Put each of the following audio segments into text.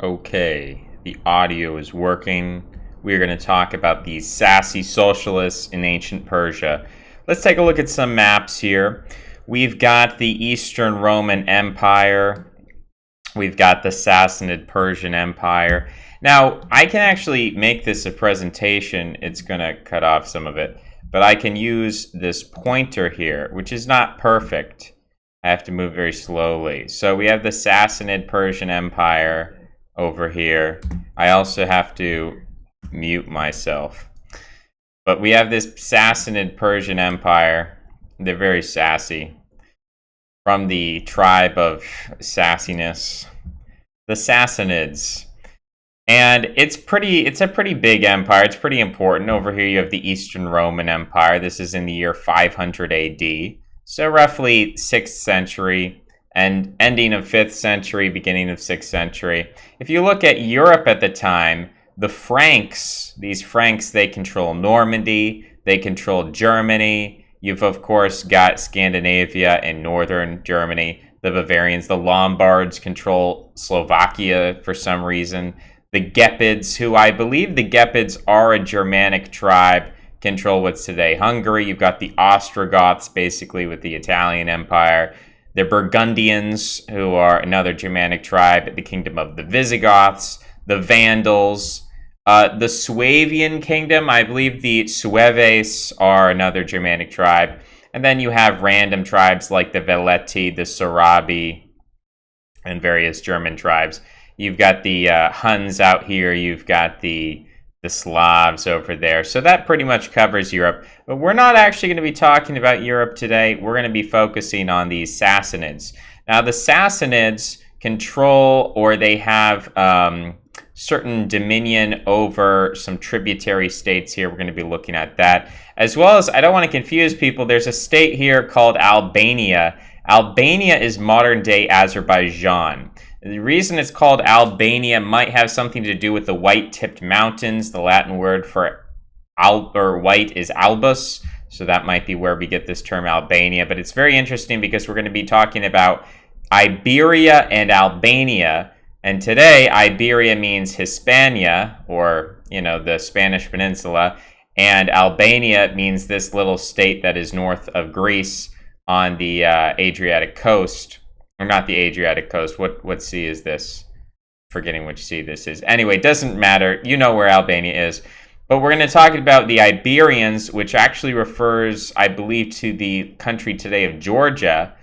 Okay, the audio is working. We're going to talk about the Sassy Socialists in ancient Persia. Let's take a look at some maps here. We've got the Eastern Roman Empire. We've got the Sassanid Persian Empire. Now, I can actually make this a presentation. It's going to cut off some of it. But I can use this pointer here, which is not perfect. I have to move very slowly. So we have the Sassanid Persian Empire over here. I also have to mute myself. But we have this Sassanid Persian Empire. They're very sassy. From the tribe of sassiness. The Sassanids. And it's a pretty big empire. It's pretty important. Over here you have the Eastern Roman Empire. This is in the year 500 AD. So roughly 6th century and ending of 5th century, beginning of 6th century. If you look at Europe at the time, the Franks, these Franks, they control Normandy, they control Germany. You've, of course, got Scandinavia and northern Germany. The Bavarians, the Lombards control Slovakia for some reason. The Gepids, who I believe the Gepids are a Germanic tribe, control what's today Hungary. You've got the Ostrogoths, basically, with the Italian Empire. The Burgundians, who are another Germanic tribe, the kingdom of the Visigoths. The Vandals. The Suevian kingdom, I believe the Sueves are another Germanic tribe. And then you have random tribes like the Veleti, the Sorabi, and various German tribes. You've got the Huns out here. You've got the Slavs over there. So that pretty much covers Europe. But we're not actually going to be talking about Europe today. We're going to be focusing on the Sassanids. Now, the Sassanids control, or they have certain dominion over some tributary states here. We're going to be looking at that. As well as, I don't want to confuse people, there's a state here called Albania. Albania is modern-day Azerbaijan. The reason it's called Albania might have something to do with the white-tipped mountains. The Latin word for white is albus, so that might be where we get this term Albania. But it's very interesting because we're going to be talking about Iberia and Albania. And today, Iberia means Hispania, or, the Spanish Peninsula, and Albania means this little state that is north of Greece on the Adriatic coast. Or not the Adriatic coast. What sea is this? Forgetting which sea this is. Anyway, it doesn't matter. You know where Albania is. But we're going to talk about the Iberians, which actually refers, I believe, to the country today of Georgia.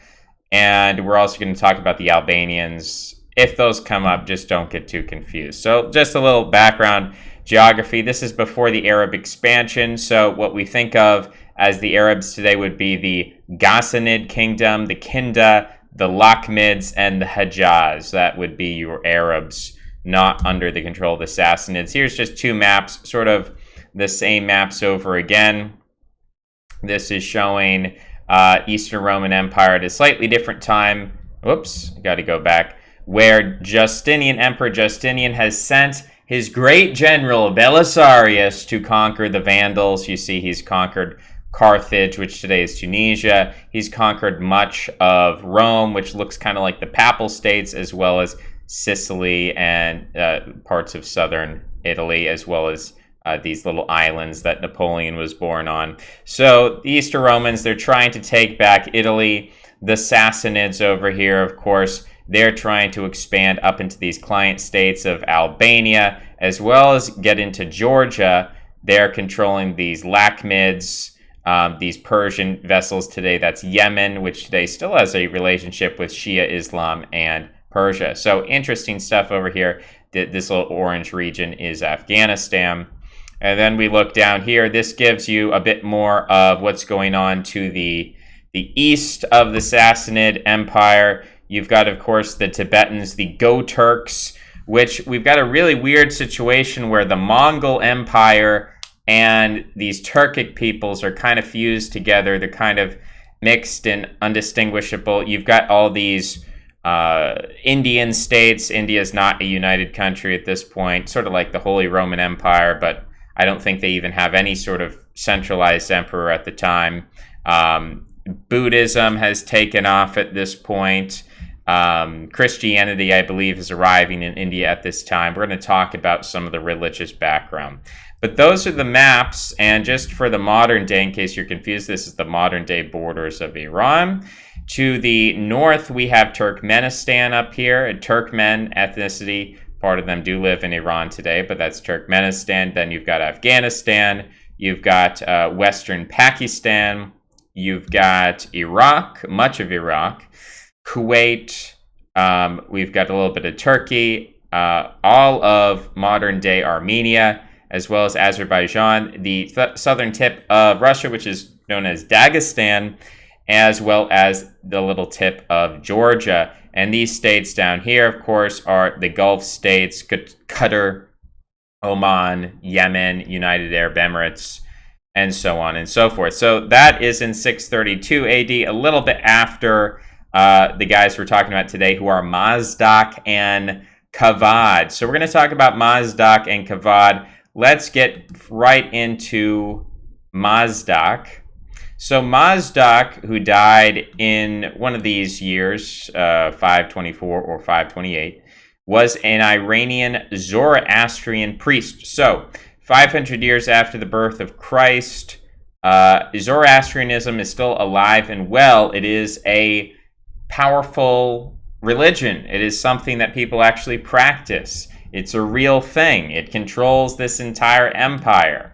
And we're also going to talk about the Albanians. If those come up, just don't get too confused. So just a little background geography. This is before the Arab expansion. So what we think of as the Arabs today would be the Ghassanid kingdom, the Kinda, the Lakhmids, and the Hejaz. That would be your Arabs, not under the control of the Sassanids. Here's just two maps, sort of the same maps over again. This is showing Eastern Roman Empire at a slightly different time. Whoops, got to go back. Where Emperor Justinian has sent his great general Belisarius to conquer the Vandals. You see he's conquered Carthage, which today is Tunisia. He's conquered much of Rome, which looks kind of like the Papal States, as well as Sicily and parts of southern Italy, as well as these little islands that Napoleon was born on. So the Eastern Romans, they're trying to take back Italy. The Sassanids over here, of course, they're trying to expand up into these client states of Albania, as well as get into Georgia. They're controlling these Lakhmids, these Persian vessels today. That's Yemen, which today still has a relationship with Shia Islam and Persia. So interesting stuff over here. This little orange region is Afghanistan. And then we look down here. This gives you a bit more of what's going on to the east of the Sassanid Empire. You've got, of course, the Tibetans, the Go-Turks, which we've got a really weird situation where the Mongol Empire and these Turkic peoples are kind of fused together. They're kind of mixed and undistinguishable. You've got all these Indian states. India's not a united country at this point, sort of like the Holy Roman Empire, but I don't think they even have any sort of centralized emperor at the time. Buddhism has taken off at this point. Christianity, I believe, is arriving in India at this time. We're going to talk about some of the religious background. But those are the maps, and just for the modern day, in case you're confused, this is the modern day borders of Iran. To the north, we have Turkmenistan up here, a Turkmen ethnicity. Part of them do live in Iran today, but that's Turkmenistan. Then you've got Afghanistan, you've got Western Pakistan, you've got Iraq, much of Iraq, Kuwait, we've got a little bit of Turkey, all of modern-day Armenia, as well as Azerbaijan, the southern tip of Russia, which is known as Dagestan, as well as the little tip of Georgia. And these states down here, of course, are the Gulf states, Qatar, Oman, Yemen, United Arab Emirates, and so on and so forth. So that is in 632 AD, a little bit after the guys we're talking about today, who are Mazdak and Kavad. So we're going to talk about Mazdak and Kavad. Let's get right into Mazdak. So Mazdak, who died in one of these years, 524 or 528, was an Iranian Zoroastrian priest. So 500 years after the birth of Christ, Zoroastrianism is still alive and well. It is a powerful religion. It is something that people actually practice. It's a real thing. It controls this entire empire.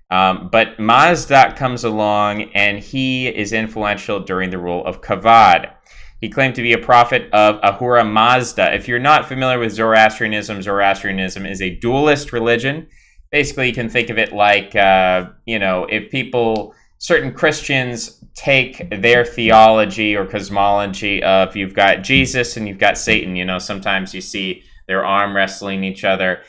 But Mazdak comes along, and he is influential during the rule of Kavad. He claimed to be a prophet of Ahura Mazda. If you're not familiar with Zoroastrianism, Zoroastrianism is a dualist religion. Basically, you can think of it like, if certain Christians take their theology or cosmology of, you've got Jesus and you've got Satan. Sometimes you see they're arm wrestling each other.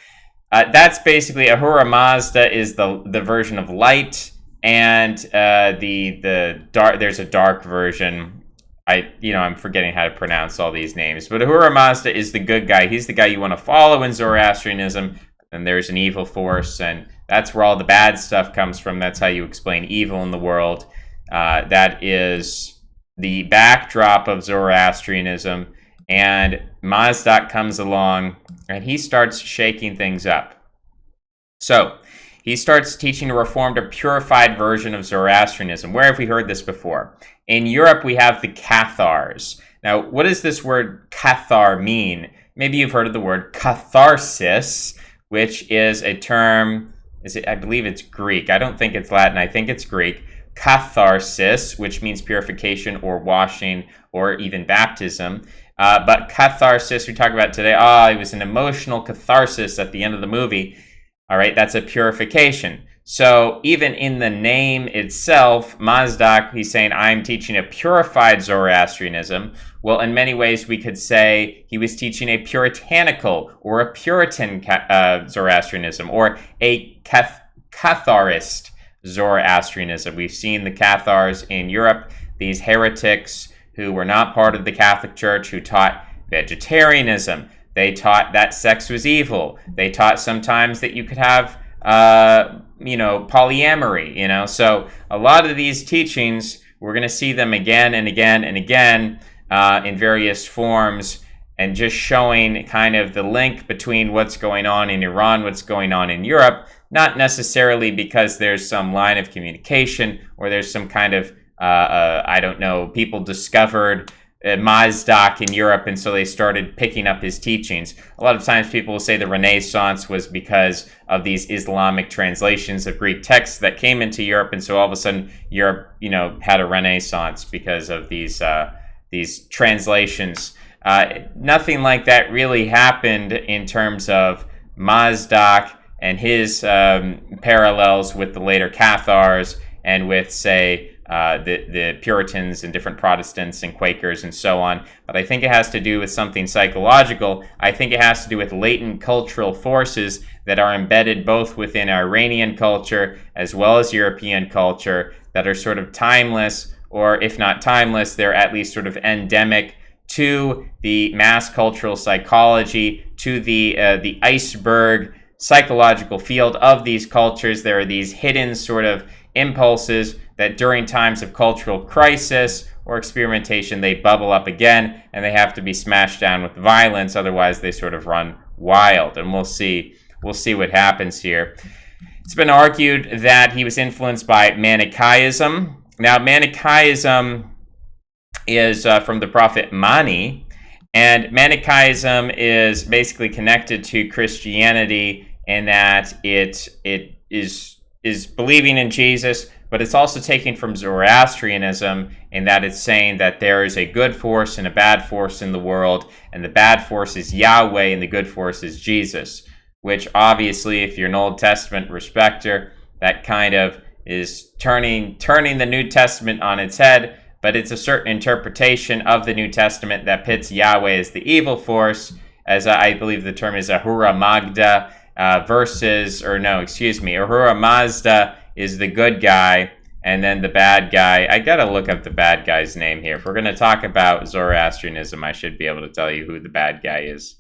That's basically Ahura Mazda is the version of light, and the dark. There's a dark version. I'm forgetting how to pronounce all these names, but Ahura Mazda is the good guy. He's the guy you want to follow in Zoroastrianism. And there's an evil force, and that's where all the bad stuff comes from. That's how you explain evil in the world. That is the backdrop of Zoroastrianism. And Mazdak comes along, and he starts shaking things up. So he starts teaching a reformed or purified version of Zoroastrianism. Where have we heard this before? In Europe, we have the Cathars. Now, what does this word Cathar mean? Maybe you've heard of the word catharsis, which is a term, I believe it's Greek. I don't think it's Latin. I think it's Greek. Catharsis, which means purification or washing or even baptism. But catharsis, we talk about today, it was an emotional catharsis at the end of the movie. All right, that's a purification. So even in the name itself, Mazdak, he's saying, I'm teaching a purified Zoroastrianism. Well, in many ways, we could say he was teaching a puritanical or a Puritan Zoroastrianism, or a Catharist Zoroastrianism. We've seen the Cathars in Europe, these heretics who were not part of the Catholic Church, who taught vegetarianism. They taught that sex was evil. They taught sometimes that you could have polyamory, So a lot of these teachings, we're going to see them again and again and again in various forms, and just showing kind of the link between what's going on in Iran, what's going on in Europe, not necessarily because there's some line of communication or there's some kind of, people discovered Mazdak in Europe, and so they started picking up his teachings. A lot of times people will say the Renaissance was because of these Islamic translations of Greek texts that came into Europe, and so all of a sudden Europe, had a Renaissance because of these translations. Nothing like that really happened in terms of Mazdak and his parallels with the later Cathars and with, say, the Puritans and different Protestants and Quakers and so on. But I think it has to do with something psychological. I think it has to do with latent cultural forces that are embedded both within Iranian culture as well as European culture that are sort of timeless, or if not timeless, they're at least sort of endemic to the mass cultural psychology, to the iceberg psychological field of these cultures. There are these hidden sort of impulses that during times of cultural crisis or experimentation, they bubble up again and they have to be smashed down with violence. Otherwise, they sort of run wild. And we'll see what happens here. It's been argued that he was influenced by Manichaeism. Now, Manichaeism is from the prophet Mani, and Manichaeism is basically connected to Christianity in that it is believing in Jesus, but it's also taken from Zoroastrianism in that it's saying that there is a good force and a bad force in the world, and the bad force is Yahweh and the good force is Jesus, which obviously, if you're an Old Testament respecter, that kind of is turning the New Testament on its head, but it's a certain interpretation of the New Testament that pits Yahweh as the evil force, as I believe the term is Ahura Magda, Ahura Mazda is the good guy, and then the bad guy. I gotta look up the bad guy's name here. If we're gonna talk about Zoroastrianism, I should be able to tell you who the bad guy is.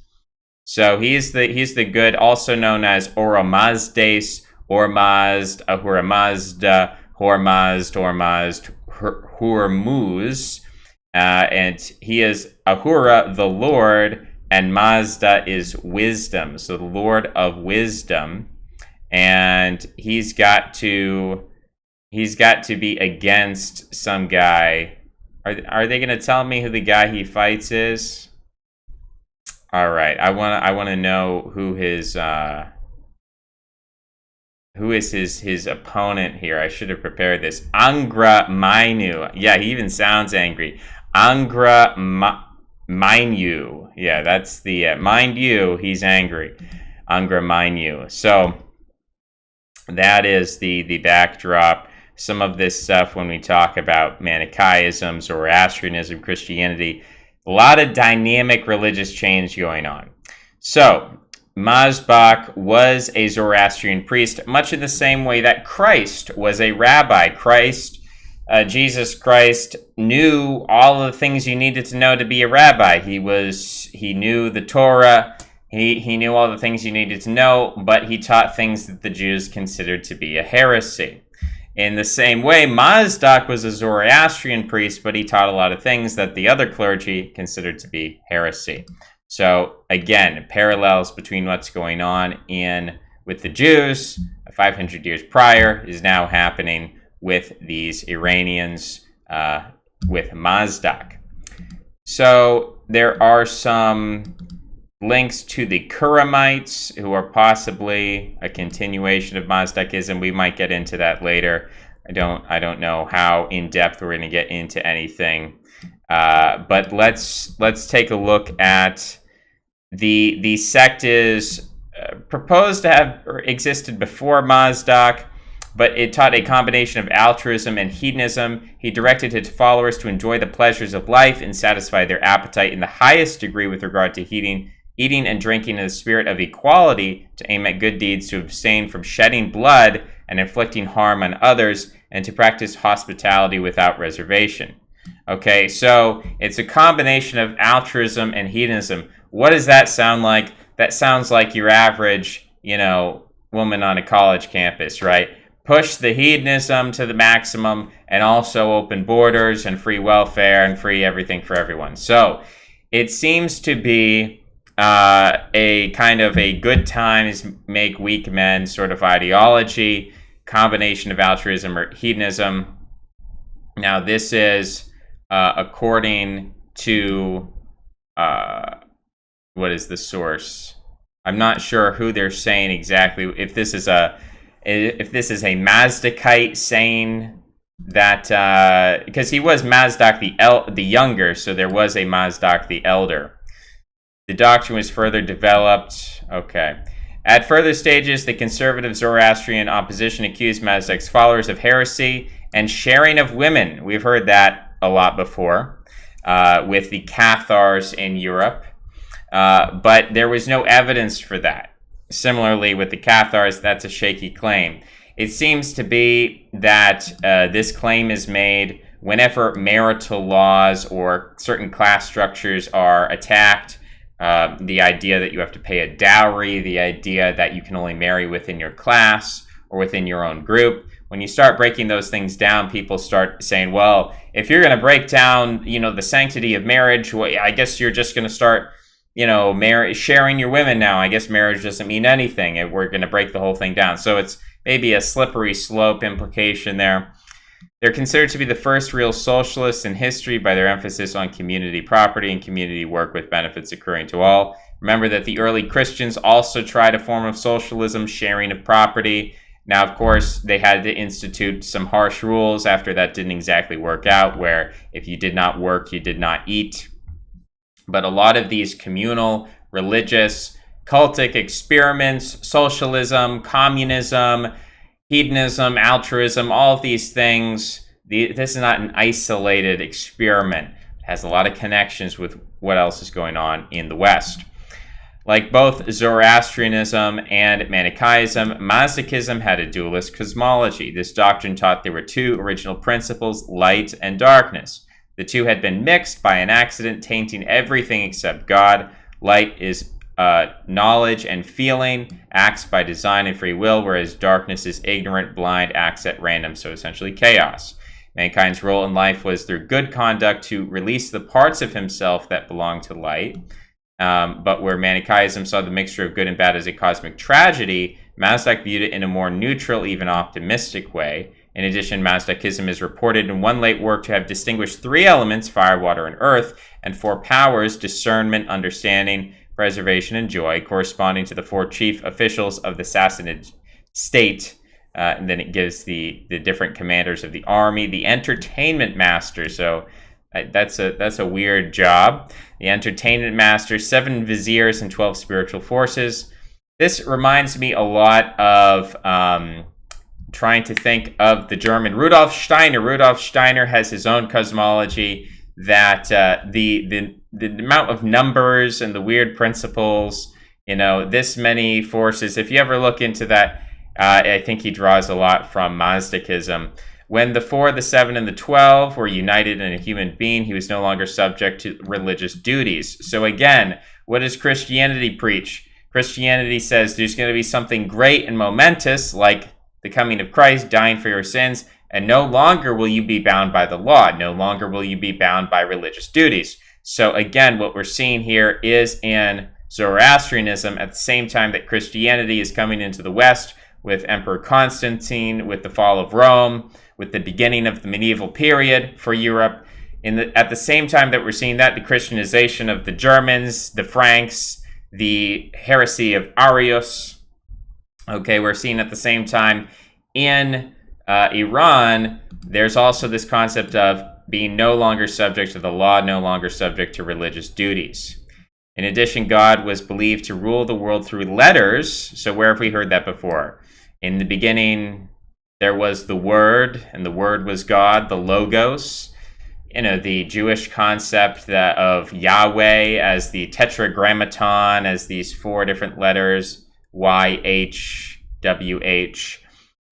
So he's the good, also known as Oromazdes, Ormazd, Ahura Mazda, Hormazd, Hormuz, and he is Ahura, the Lord, and Mazda is wisdom, so the Lord of wisdom, and he's got to be against some guy. Are they going to tell me who the guy he fights is? All right, I want to know who is his opponent here. I should have prepared this. Angra Mainyu. Yeah, he even sounds angry. Angra Mainyu. Yeah, that's the mind you. He's angry. Angra Mainyu. So that is the backdrop. Some of this stuff when we talk about Manichaeism, Zoroastrianism, Christianity. A lot of dynamic religious change going on. So, Mazbach was a Zoroastrian priest, much in the same way that Christ was a rabbi. Jesus Christ knew all of the things you needed to know to be a rabbi. He knew the Torah. He knew all the things you needed to know, but he taught things that the Jews considered to be a heresy. In the same way, Mazdak was a Zoroastrian priest, but he taught a lot of things that the other clergy considered to be heresy. So again, parallels between what's going on with the Jews 500 years prior is now happening with these Iranians with Mazdak. So there are some links to the Kuramites, who are possibly a continuation of Mazdakism. We might get into that later. I don't know how in depth we're going to get into anything. But let's take a look at the sect is proposed to have existed before Mazdak, but it taught a combination of altruism and hedonism. He directed its followers to enjoy the pleasures of life and satisfy their appetite in the highest degree with regard to eating and drinking in the spirit of equality, to aim at good deeds, to abstain from shedding blood and inflicting harm on others, and to practice hospitality without reservation. Okay, so it's a combination of altruism and hedonism. What does that sound like? That sounds like your average, woman on a college campus, right? Push the hedonism to the maximum and also open borders and free welfare and free everything for everyone. So it seems to be a kind of a good times make weak men sort of ideology, combination of altruism or hedonism. Now this is according to what is the source? I'm not sure who they're saying exactly. If this is a Mazdakite saying that, because he was Mazdak the younger, so there was a Mazdak the elder. The doctrine was further developed. Okay. At further stages, the conservative Zoroastrian opposition accused Mazdak's followers of heresy and sharing of women. We've heard that a lot before with the Cathars in Europe. But there was no evidence for that. Similarly, with the Cathars, that's a shaky claim. It seems to be that this claim is made whenever marital laws or certain class structures are attacked. The idea that you have to pay a dowry, the idea that you can only marry within your class or within your own group. when you start breaking those things down, people start saying, well, if you're going to break down, the sanctity of marriage, well, I guess you're just going to start, sharing your women now. I guess marriage doesn't mean anything. We're going to break the whole thing down. So it's maybe a slippery slope implication there. They're considered to be the first real socialists in history by their emphasis on community property and community work with benefits accruing to all. Remember that the early Christians also tried a form of socialism, sharing of property. Now, of course, they had to institute some harsh rules after that didn't exactly work out, where if you did not work, you did not eat. But a lot of these communal, religious, cultic experiments, socialism, communism, hedonism, altruism, all of these things, this is not an isolated experiment. It has a lot of connections with what else is going on in the West. Like both Zoroastrianism and Manichaeism, Mazdakism had a dualist cosmology. This doctrine taught there were two original principles, light and darkness. The two had been mixed by an accident, tainting everything except God. Light is knowledge and feeling, acts by design and free will, whereas darkness is ignorant, blind, acts at random, so essentially chaos. Mankind's role in life was through good conduct to release the parts of himself that belong to light. But where Manichaeism saw the mixture of good and bad as a cosmic tragedy, Mazdak viewed it in a more neutral, even optimistic way. In addition, Mazdakism is reported in one late work to have distinguished three elements, fire, water, and earth, and four powers, discernment, understanding, preservation, and joy, corresponding to the four chief officials of the Sassanid state. And then it gives the different commanders of the army, the entertainment master. So that's a weird job. The entertainment master, 7 viziers, and 12 spiritual forces. This reminds me a lot of trying to think of the German Rudolf Steiner. Rudolf Steiner has his own cosmology that the amount of numbers and the weird principles, this many forces. If you ever look into that, I think he draws a lot from Mazdakism. When the 4, the 7, and the 12 were united in a human being, he was no longer subject to religious duties. So again, what does Christianity preach? Christianity says there's going to be something great and momentous, like the coming of Christ, dying for your sins, and no longer will you be bound by the law. No longer will you be bound by religious duties. So again, what we're seeing here is in Zoroastrianism, at the same time that Christianity is coming into the West with Emperor Constantine, with the fall of Rome, with the beginning of the medieval period for Europe. At the same time that we're seeing that, the Christianization of the Germans, the Franks, the heresy of Arius. Okay, we're seeing at the same time in Iran, there's also this concept of being no longer subject to the law, no longer subject to religious duties. In addition, God was believed to rule the world through letters. So where have we heard that before? In the beginning, there was the Word, and the Word was God, the Logos. The Jewish concept of Yahweh as the Tetragrammaton, as these 4 different letters, YHWH.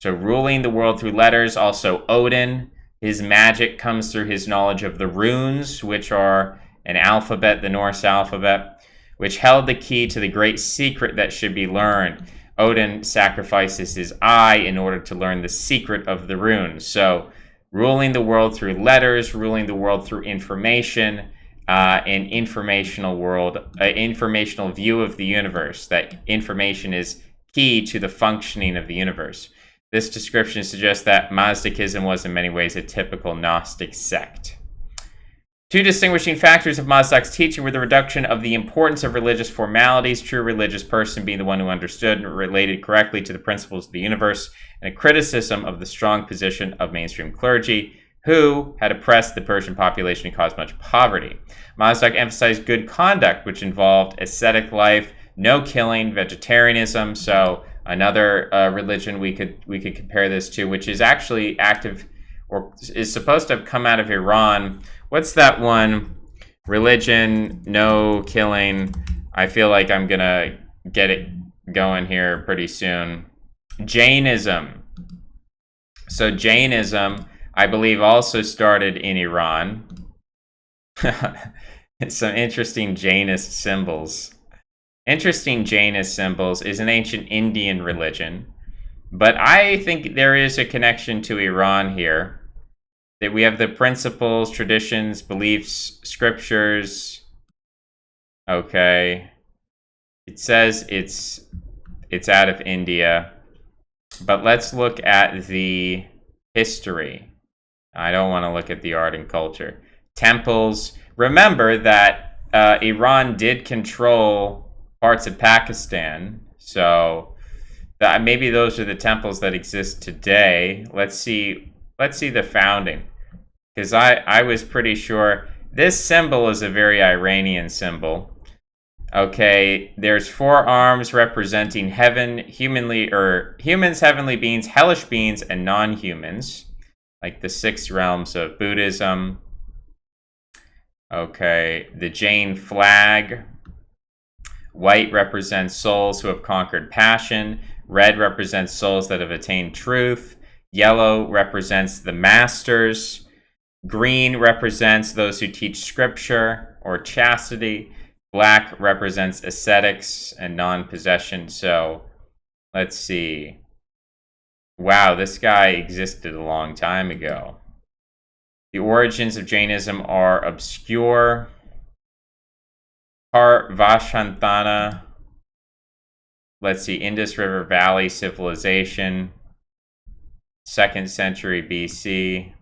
So ruling the world through letters. Also Odin, his magic comes through his knowledge of the runes, which are an alphabet, the Norse alphabet, which held the key to the great secret that should be learned. Odin sacrifices his eye in order to learn the secret of the runes. So ruling the world through letters, ruling the world through information, an informational world, an informational view of the universe, that information is key to the functioning of the universe. This description suggests that Mazdakism was in many ways a typical Gnostic sect. 2 distinguishing factors of Mazdak's teaching were the reduction of the importance of religious formalities, true religious person being the one who understood and related correctly to the principles of the universe, and a criticism of the strong position of mainstream clergy, who had oppressed the Persian population and caused much poverty. Mazdak emphasized good conduct, which involved ascetic life, no killing, vegetarianism. So another religion we could compare this to, which is actually active or is supposed to have come out of Iran. What's that one? Religion, no killing. I feel like I'm gonna get it going here pretty soon. Jainism. So Jainism, I believe, also started in Iran. Some interesting Jainist symbols. Interesting Jainist symbols is an ancient Indian religion. But I think there is a connection to Iran here. That we have the principles, traditions, beliefs, scriptures. Okay. It says it's out of India. But let's look at the history. I don't want to look at the art and culture. Temples. Remember that Iran did control parts of Pakistan. So maybe those are the temples that exist today. Let's see the founding. Because I was pretty sure this symbol is a very Iranian symbol. Okay, there's 4 arms representing heaven, humans, heavenly beings, hellish beings, and non-humans, like the 6 realms of Buddhism. Okay, the Jain flag. White represents souls who have conquered passion. Red represents souls that have attained truth. Yellow represents the masters. Green represents those who teach scripture or chastity. Black represents ascetics and non-possession. So, let's see. Wow, this guy existed a long time ago. The origins of Jainism are obscure. Vashantana. Let's see, Indus River Valley civilization. 2nd century BC.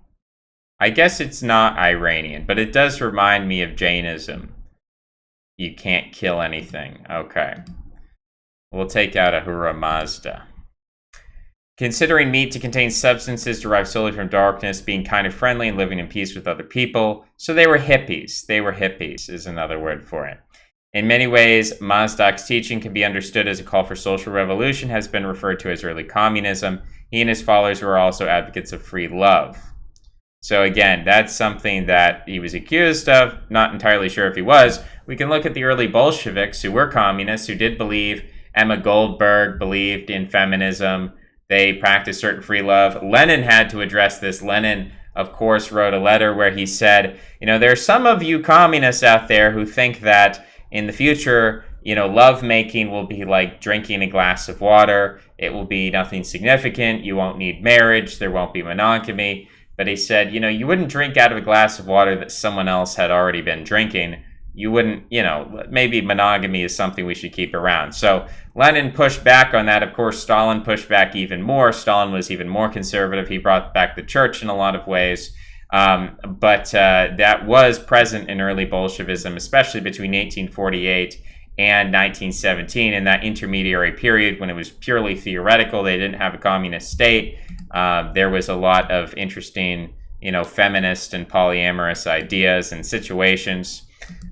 I guess it's not Iranian, but it does remind me of Jainism. You can't kill anything. Okay. We'll take out Ahura Mazda. Considering meat to contain substances derived solely from darkness, being kind of friendly and living in peace with other people. So they were hippies. They were hippies is another word for it. In many ways, Mazdak's teaching can be understood as a call for social revolution, has been referred to as early communism. He and his followers were also advocates of free love. So again, that's something that he was accused of. Not entirely sure if he was. We can look at the early Bolsheviks who were communists, who did believe. Emma Goldberg believed in feminism. They practiced certain free love. Lenin had to address this. Lenin, of course, wrote a letter where he said, there are some of you communists out there who think that in the future, lovemaking will be like drinking a glass of water. It will be nothing significant. You won't need marriage. There won't be monogamy. But he said, you wouldn't drink out of a glass of water that someone else had already been drinking. You wouldn't, maybe monogamy is something we should keep around. So Lenin pushed back on that. Of course, Stalin pushed back even more. Stalin was even more conservative. He brought back the church in a lot of ways. But that was present in early Bolshevism, especially between 1848 and 1917, in that intermediary period when it was purely theoretical. They didn't have a communist state. There was a lot of interesting, feminist and polyamorous ideas and situations.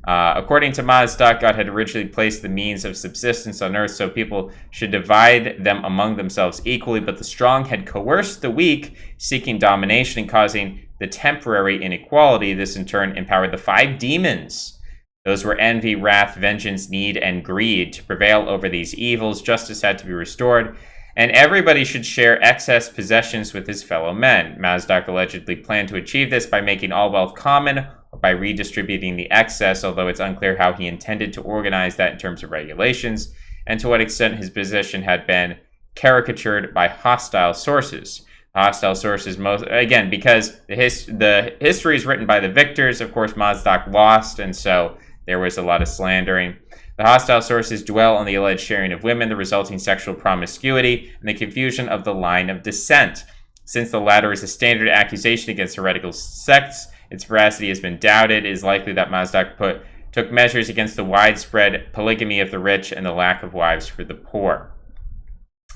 According to Mazdak, God had originally placed the means of subsistence on earth so people should divide them among themselves equally, but the strong had coerced the weak, seeking domination and causing the temporary inequality. This in turn empowered the 5 demons. Those were envy, wrath, vengeance, need, and greed. To prevail over these evils, justice had to be restored, and everybody should share excess possessions with his fellow men. Mazdak allegedly planned to achieve this by making all wealth common, or by redistributing the excess, although it's unclear how he intended to organize that in terms of regulations, and to what extent his position had been caricatured by hostile sources. Hostile sources, again, because the history is written by the victors. Of course, Mazdak lost, and so there was a lot of slandering. The hostile sources dwell on the alleged sharing of women, the resulting sexual promiscuity, and the confusion of the line of descent. Since the latter is a standard accusation against heretical sects, its veracity has been doubted. It is likely that Mazdak took measures against the widespread polygamy of the rich and the lack of wives for the poor.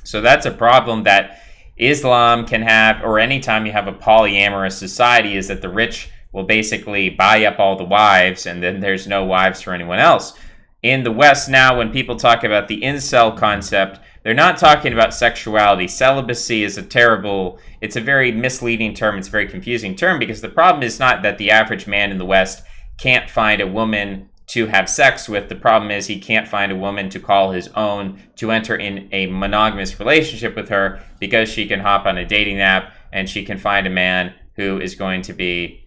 So that's a problem that Islam can have, or anytime you have a polyamorous society, is that the rich will basically buy up all the wives, and then there's no wives for anyone else. In the West now, when people talk about the incel concept, they're not talking about sexuality. Celibacy is it's a very misleading term. It's a very confusing term, because the problem is not that the average man in the West can't find a woman to have sex with. The problem is he can't find a woman to call his own, to enter in a monogamous relationship with her, because she can hop on a dating app and she can find a man who is going to be,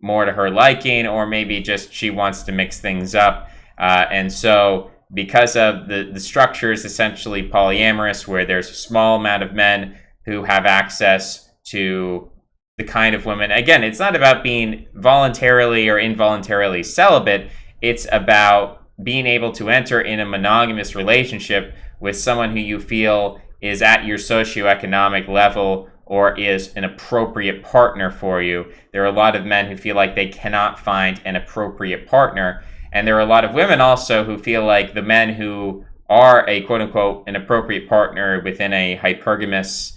more to her liking, or maybe just she wants to mix things up. And so because of the structure is essentially polyamorous, where there's a small amount of men who have access to the kind of women. Again, it's not about being voluntarily or involuntarily celibate. It's about being able to enter in a monogamous relationship with someone who you feel is at your socioeconomic level or is an appropriate partner for you. There are a lot of men who feel like they cannot find an appropriate partner. And there are a lot of women also who feel like the men who are a quote-unquote an appropriate partner within a hypergamous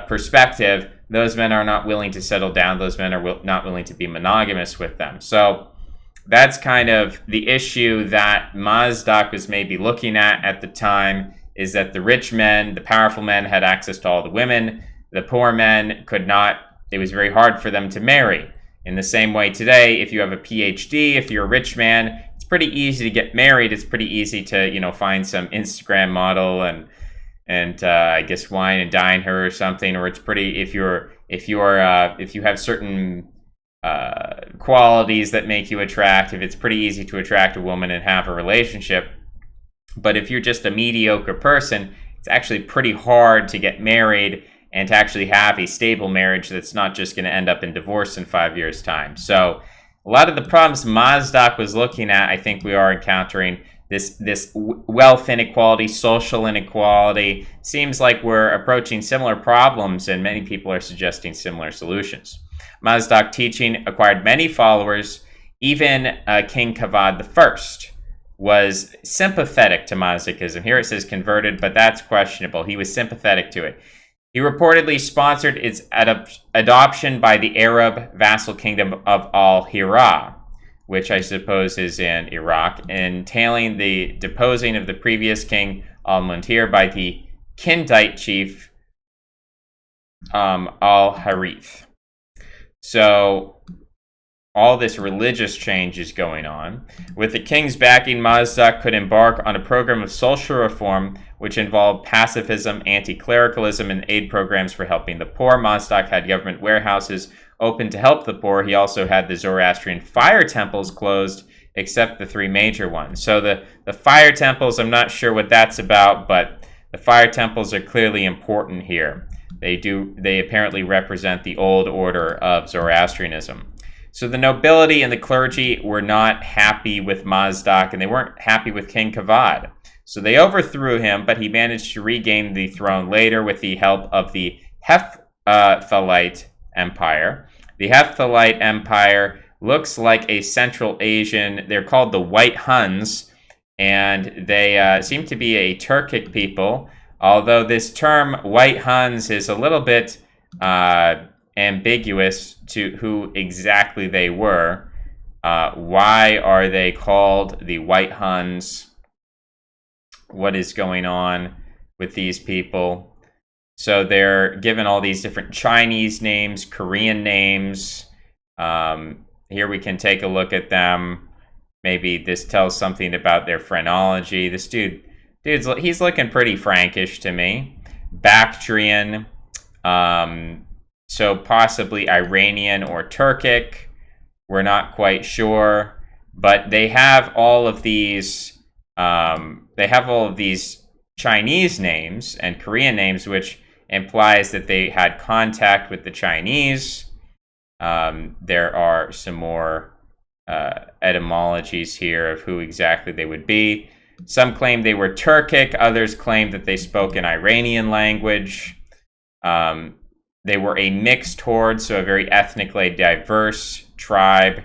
perspective, those men are not willing to settle down. Those men are not willing to be monogamous with them. So that's kind of the issue that Mazdak was maybe looking at the time, is that the rich men, the powerful men, had access to all the women. The poor men could not. It was very hard for them to marry. In the same way today, if you have a PhD, if you're a rich man, it's pretty easy to get married. It's pretty easy to, find some Instagram model and I guess wine and dine her or something. Or it's pretty, if you have certain qualities that make you attractive, it's pretty easy to attract a woman and have a relationship. But if you're just a mediocre person, it's actually pretty hard to get married and to actually have a stable marriage that's not just going to end up in divorce in 5 years' time. So a lot of the problems Mazdak was looking at, I think we are encountering this wealth inequality, social inequality. Seems like we're approaching similar problems, and many people are suggesting similar solutions. Mazdak teaching acquired many followers. Even King Kavad I was sympathetic to Mazdakism. Here it says converted, but that's questionable. He was sympathetic to it. He reportedly sponsored its adoption by the Arab vassal kingdom of Al-Hira, which I suppose is in Iraq, entailing the deposing of the previous king Al-Muntir by the Kindite chief Al-Harith. So all this religious change is going on. With the king's backing, Mazdak could embark on a program of social reform which involved pacifism, anti-clericalism, and aid programs for helping the poor. Mazdak had government warehouses open to help the poor. He also had the Zoroastrian fire temples closed, except the 3 major ones. So the fire temples, I'm not sure what that's about, but the fire temples are clearly important here. They apparently represent the old order of Zoroastrianism. So the nobility and the clergy were not happy with Mazdak, and they weren't happy with King Kavad. So they overthrew him, but he managed to regain the throne later with the help of the Hephthalite Empire. The Hephthalite Empire looks like a Central Asian. They're called the White Huns, and they seem to be a Turkic people, although this term White Huns is a little bit ambiguous to who exactly they were. Why are they called the White Huns? What is going on with these people? So they're given all these different Chinese names, Korean names. Here we can take a look at them. Maybe this tells something about their phrenology. This he's looking pretty Frankish to me. Bactrian. So possibly Iranian or Turkic. We're not quite sure. But they have all of these Chinese names and Korean names, which implies that they had contact with the Chinese. There are some more etymologies here of who exactly they would be. Some claim they were Turkic. Others claim that they spoke an Iranian language. They were a mixed horde, so a very ethnically diverse tribe.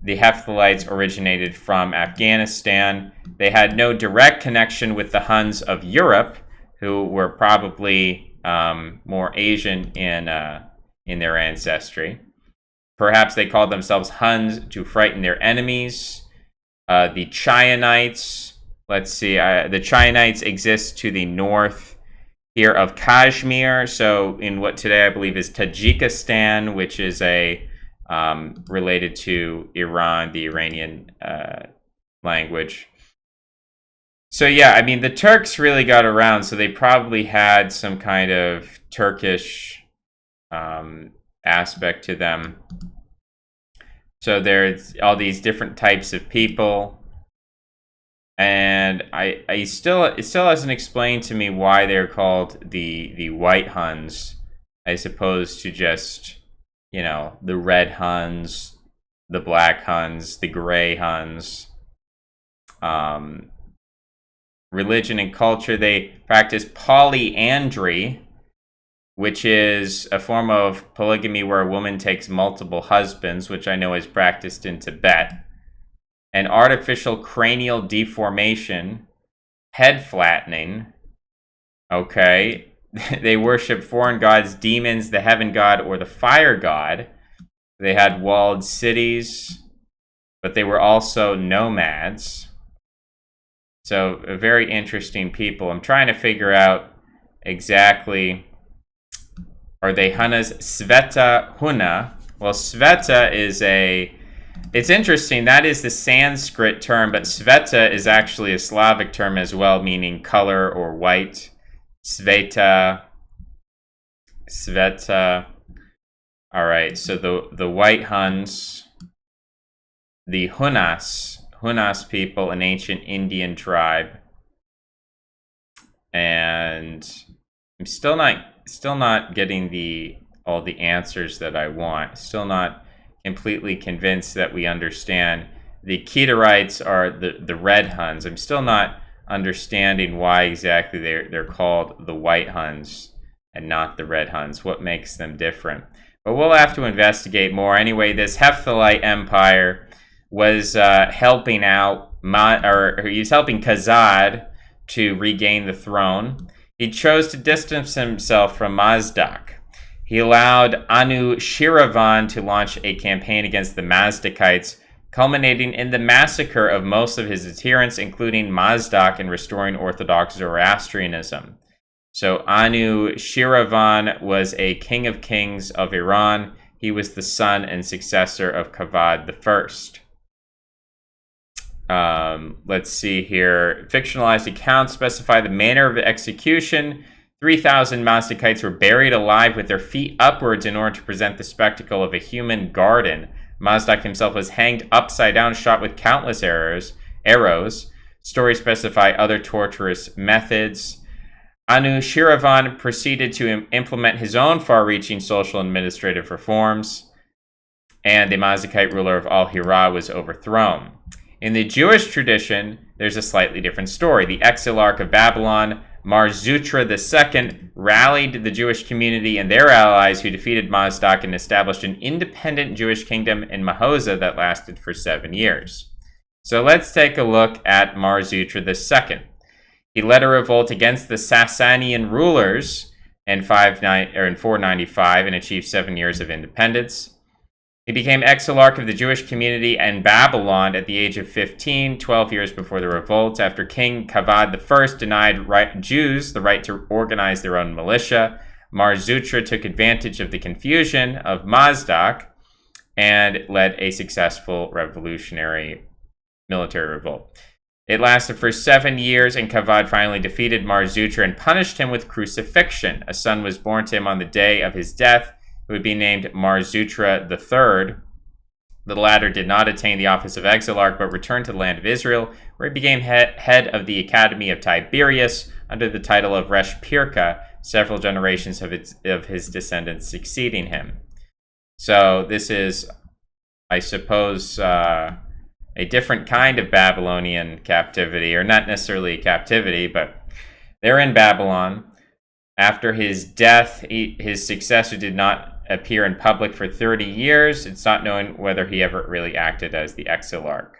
The Hephthalites originated from Afghanistan. They had no direct connection with the Huns of Europe, who were probably more Asian in their ancestry. Perhaps they called themselves Huns to frighten their enemies. The Chionites, let's see, the Chionites exist to the north here of Kashmir, so in what today I believe is Tajikistan, which is related to Iran, the Iranian language. So yeah, I mean, the Turks really got around, so they probably had some kind of Turkish aspect to them. So there's all these different types of people. And it still hasn't explained to me why they're called the white Huns, as opposed to just, the red Huns, the black Huns, the gray Huns. Religion and culture, they practice polyandry, which is a form of polygamy where a woman takes multiple husbands, which I know is practiced in Tibet. And artificial cranial deformation, head flattening. Okay. They worship foreign gods, demons, the heaven god, or the fire god. They had walled cities, but they were also nomads. So, very interesting people. I'm trying to figure out exactly, are they Hunas? Sveta Huna. Well, Sveta is it's interesting. That is the Sanskrit term, but Sveta is actually a Slavic term as well, meaning color or white. Sveta. All right, so the white Huns, the Hunas people, an ancient Indian tribe, and I'm still not getting all the answers that I want. Still not completely convinced that we understand. The Kedarites are the red Huns. I'm still not understanding why exactly they're called the white Huns and not the red Huns. What makes them different? But we'll have to investigate more. Anyway, this Hephthalite Empire was helping out, he was helping Khazad to regain the throne. He chose to distance himself from Mazdak. He allowed Anushiravan to launch a campaign against the Mazdakites, culminating in the massacre of most of his adherents, including Mazdak, and restoring Orthodox Zoroastrianism. So Anushiravan was a king of kings of Iran. He was the son and successor of Kavad I. Let's see here. Fictionalized accounts specify the manner of execution. 3,000 Mazdakites were buried alive with their feet upwards in order to present the spectacle of a human garden. Mazdak himself was hanged upside down, shot with countless arrows. Stories specify other torturous methods. Anushiravan proceeded to implement his own far-reaching social and administrative reforms, and the Mazdakite ruler of Al-Hira was overthrown. In the Jewish tradition, there's a slightly different story. The exilarch of Babylon, Marzutra II, rallied the Jewish community and their allies who defeated Mazdak and established an independent Jewish kingdom in Mahoza that lasted for 7 years. So let's take a look at Marzutra II. He led a revolt against the Sasanian rulers in 495 and achieved 7 years of independence. He became exilarch of the Jewish community in Babylon at the age of 15, 12 years before the revolt, after King Kavad I denied Jews the right to organize their own militia. Marzutra took advantage of the confusion of Mazdak and led a successful revolutionary military revolt. It lasted for 7 years, and Kavad finally defeated Marzutra and punished him with crucifixion. A son was born to him on the day of his death, who would be named Marzutra III. The latter did not attain the office of exilarch, but returned to the land of Israel, where he became head of the Academy of Tiberius under the title of Resh Pirka, several generations of his descendants succeeding him. So this is, I suppose, a different kind of Babylonian captivity, or not necessarily captivity, but they're in Babylon. After his death, his successor did not appear in public for 30 years. It's not known whether he ever really acted as the exilarch.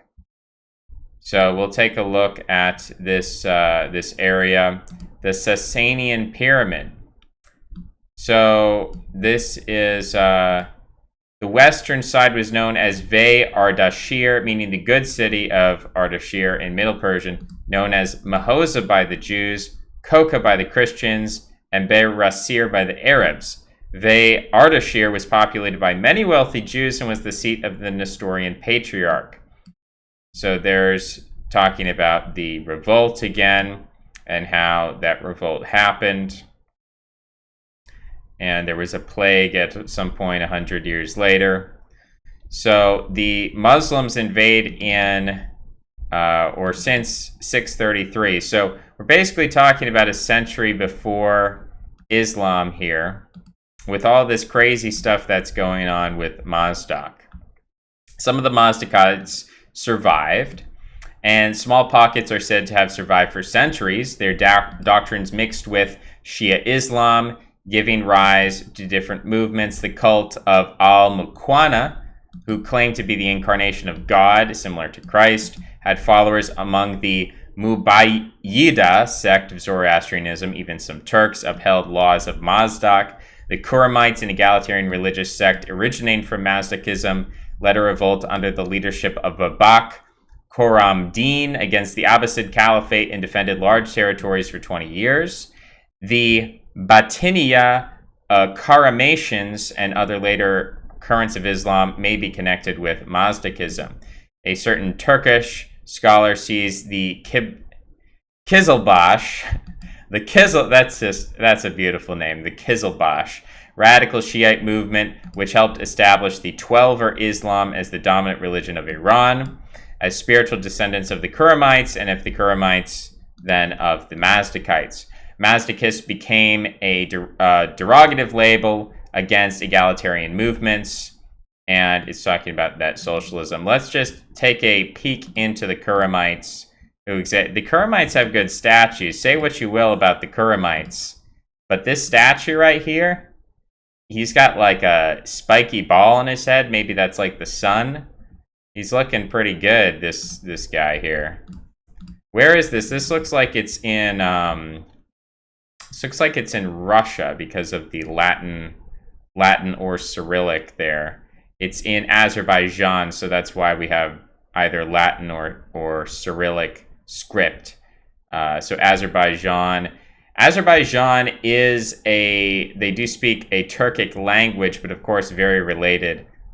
So we'll take a look at this area, the Sasanian Pyramid. So this is the western side was known as Ve Ardashir, meaning the good city of Ardashir in Middle Persian, known as Mahoza by the Jews, Koka by the Christians, and Be'er Rasir by the Arabs. Ve Ardashir was populated by many wealthy Jews and was the seat of the Nestorian Patriarch. So there's talking about the revolt again and how that revolt happened. And there was a plague at some point 100 years later. So the Muslims invade in or since 633. So we're basically talking about a century before Islam here, with all this crazy stuff that's going on with Mazdak. Some of the Mazdakites survived, and small pockets are said to have survived for centuries. Their doctrines mixed with Shia Islam, giving rise to different movements. The cult of Al-Muqwana, who claimed to be the incarnation of God, similar to Christ, had followers among the Mubayyida sect of Zoroastrianism. Even some Turks upheld laws of Mazdak. The Kuramites, an egalitarian religious sect originating from Mazdakism, led a revolt under the leadership of Babak Khorramdin against the Abbasid Caliphate and defended large territories for 20 years. The Batiniya Karamatians and other later currents of Islam may be connected with Mazdakism. A certain Turkish scholar sees the Kizilbash, that's a beautiful name, the Kizilbash, radical Shiite movement, which helped establish the Twelver Islam as the dominant religion of Iran, as spiritual descendants of the Kuramites, and if the Kuramites, then of the Mazdakites. Mazdakist became a derogative label against egalitarian movements, and it's talking about that socialism. Let's just take a peek into the Kuramites. The Kuramites have good statues. Say what you will about the Kuramites, but this statue right here, he's got like a spiky ball on his head. Maybe that's like the sun. He's looking pretty good, this guy here. Where is this? This looks like it's in Russia because of the Latin or Cyrillic there. It's in Azerbaijan, so that's why we have either Latin or Cyrillic script. So Azerbaijan is they do speak a Turkic language, but of course